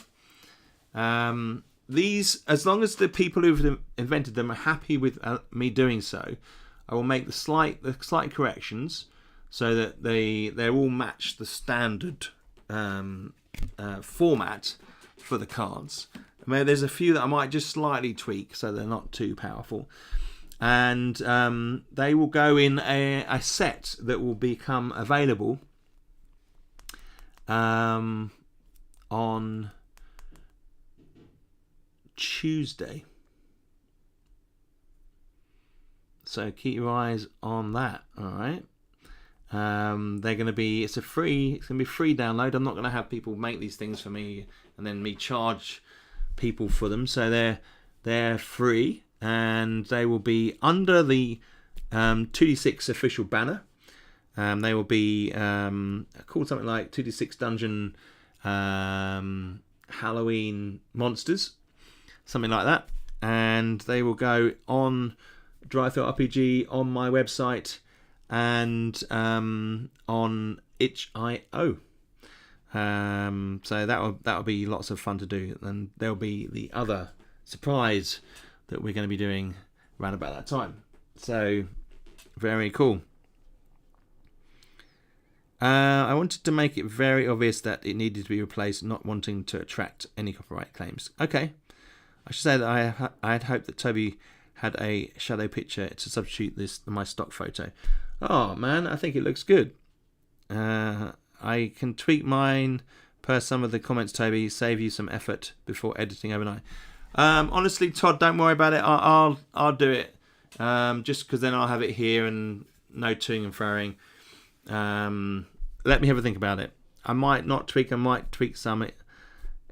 These, as long as the people who've invented them are happy with me doing so, I will make the slight corrections so that they all match the standard format for the cards. I mean, there's a few that I might just slightly tweak so they're not too powerful. And they will go in a set that will become available on Tuesday. So keep your eyes on that. All right. They're going to be. It's going to be free download. I'm not going to have people make these things for me and then me charge people for them. So they're free, and they will be under the 2D6 official banner. They will be called something like 2D6 Dungeon Halloween Monsters, something like that. And they will go on Drythroat RPG, on my website, and on itch.io. So that'll be lots of fun to do. And there'll be the other surprise that we're going to be doing around about that time. So very cool. I wanted to make it very obvious that it needed to be replaced, not wanting to attract any copyright claims. Okay. I should say that I had hoped that Toby had a shadow picture to substitute my stock photo. Oh man, I think it looks good. I can tweak mine per some of the comments, Toby. Save you some effort before editing overnight. Honestly, Todd, don't worry about it. I'll do it. Just because then I'll have it here and no toing and froing. Let me have a think about it. I might not tweak. I might tweak some.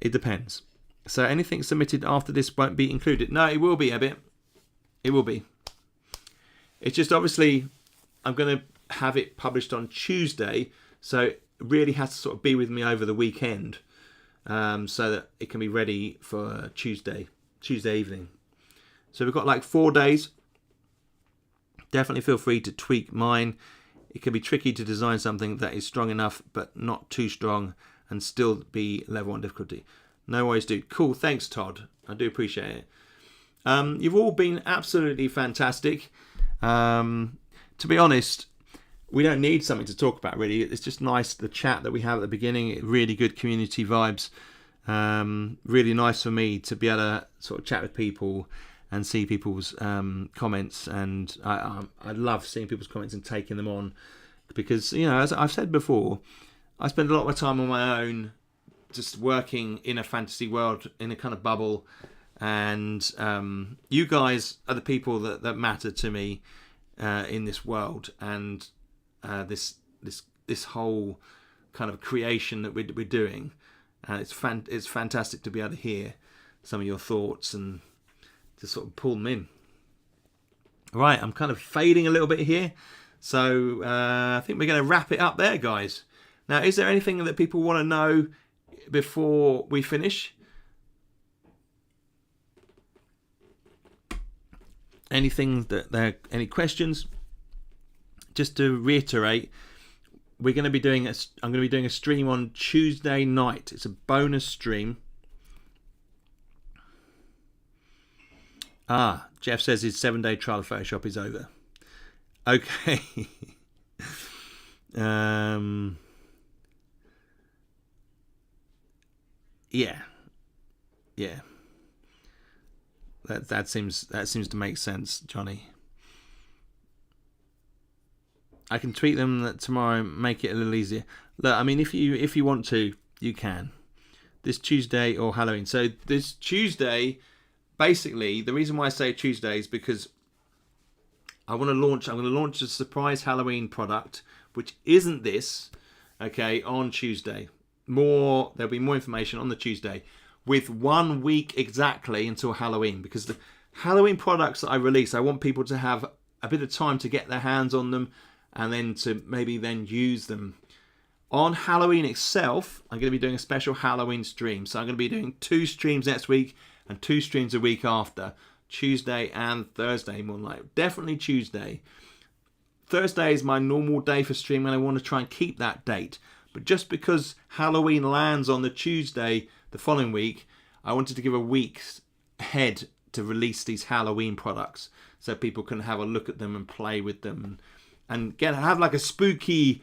It depends. So anything submitted after this won't be included. No, it will be a bit. It will be. It's just obviously I'm going to have it published on Tuesday, so it really has to sort of be with me over the weekend, so that it can be ready for Tuesday evening. So we've got like 4 days. Definitely feel free to tweak mine. It can be tricky to design something that is strong enough but not too strong and still be level 1 difficulty. No worries, dude. Cool, thanks, Todd. I do appreciate it. You've all been absolutely fantastic. To be honest, we don't need something to talk about, really. It's just nice, the chat that we have at the beginning. Really good community vibes. Really nice for me to be able to sort of chat with people and see people's comments. And I love seeing people's comments and taking them on. Because, you know, as I've said before, I spend a lot of my time on my own, just working in a fantasy world, in a kind of bubble. And you guys are the people that matter to me in this world, and this whole kind of creation that we're doing. And it's fantastic to be able to hear some of your thoughts and to sort of pull them in. Right, I'm kind of fading a little bit here, so I think we're going to wrap it up there, guys. Now, is there anything that people want to know before we finish? Anything any questions? Just to reiterate, I'm going to be doing a stream on Tuesday night. It's a bonus stream. Jeff says his 7-day trial of Photoshop is over. Okay. Yeah. That seems to make sense, Johnny. I can tweet them tomorrow, make it a little easier. Look, I mean, if you want to, you can. This Tuesday or Halloween. So this Tuesday, basically, the reason why I say Tuesday is because I'm going to launch a surprise Halloween product, which isn't this, okay, on Tuesday. There'll be more information on the Tuesday, with 1 week exactly until Halloween, because the Halloween products that I release, I want people to have a bit of time to get their hands on them and then to maybe then use them. On Halloween itself, I'm going to be doing a special Halloween stream. So I'm going to be doing 2 streams next week and 2 streams a week after. Tuesday and Thursday, more like. Definitely Tuesday. Thursday is my normal day for streaming, and I want to try and keep that date. But just because Halloween lands on the Tuesday the following week, I wanted to give a week ahead to release these Halloween products so people can have a look at them and play with them and have like a spooky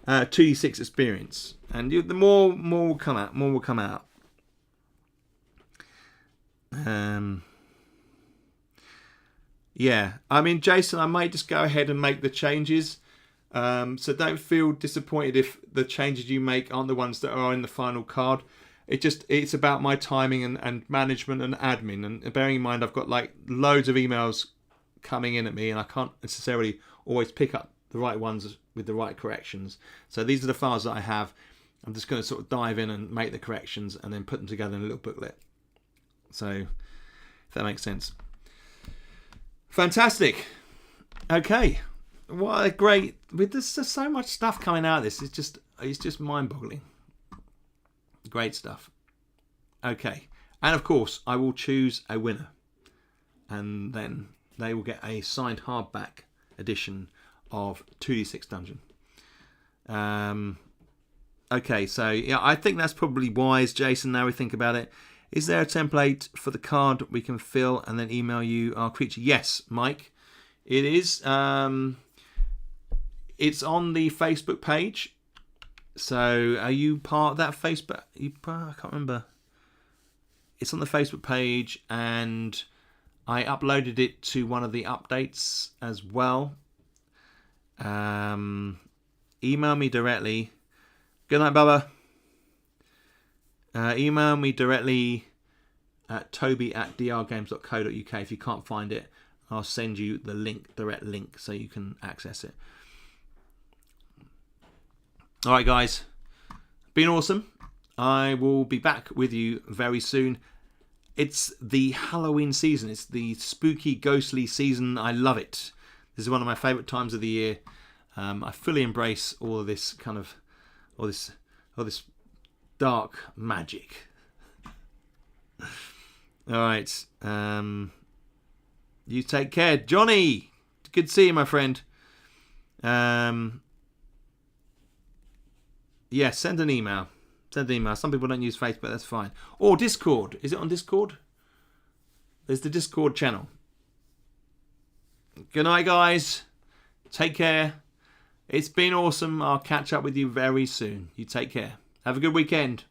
2d6 experience. And the more will come out. More will come out. Yeah, I mean, Jason, I might just go ahead and make the changes. So don't feel disappointed if the changes you make aren't the ones that are in the final card. It's about my timing and management and admin. And bearing in mind, I've got like loads of emails coming in at me, and I can't necessarily always pick up the right ones with the right corrections. So these are the files that I have. I'm just going to sort of dive in and make the corrections and then put them together in a little booklet. So if that makes sense. Fantastic. Okay. What a great... There's just so much stuff coming out of this. It's just mind-boggling. Great stuff. Okay. And of course, I will choose a winner. And then they will get a signed hardback edition of 2d6 Dungeon. Okay, so yeah, I think that's probably wise, Jason, now we think about it. Is there a template for the card we can fill and then email you our creature? Yes, Mike. It is. It's on the Facebook page. So are you part of that Facebook? I can't remember. It's on the Facebook page, and I uploaded it to one of the updates as well. Email me directly. Good night, Bubba. Email me directly at toby@drgames.co.uk. If you can't find it, I'll send you the link, direct link, so you can access it. All right, guys. Been awesome. I will be back with you very soon. It's the Halloween season. It's the spooky, ghostly season. I love it. This is one of my favourite times of the year. I fully embrace all of this kind of, all this dark magic. All right. You take care. Johnny, good to see you, my friend. Yeah, send an email. Some people don't use Facebook, that's fine. Or Discord. Is it on Discord? There's the Discord channel. Good night, guys. Take care. It's been awesome. I'll catch up with you very soon. You take care. Have a good weekend.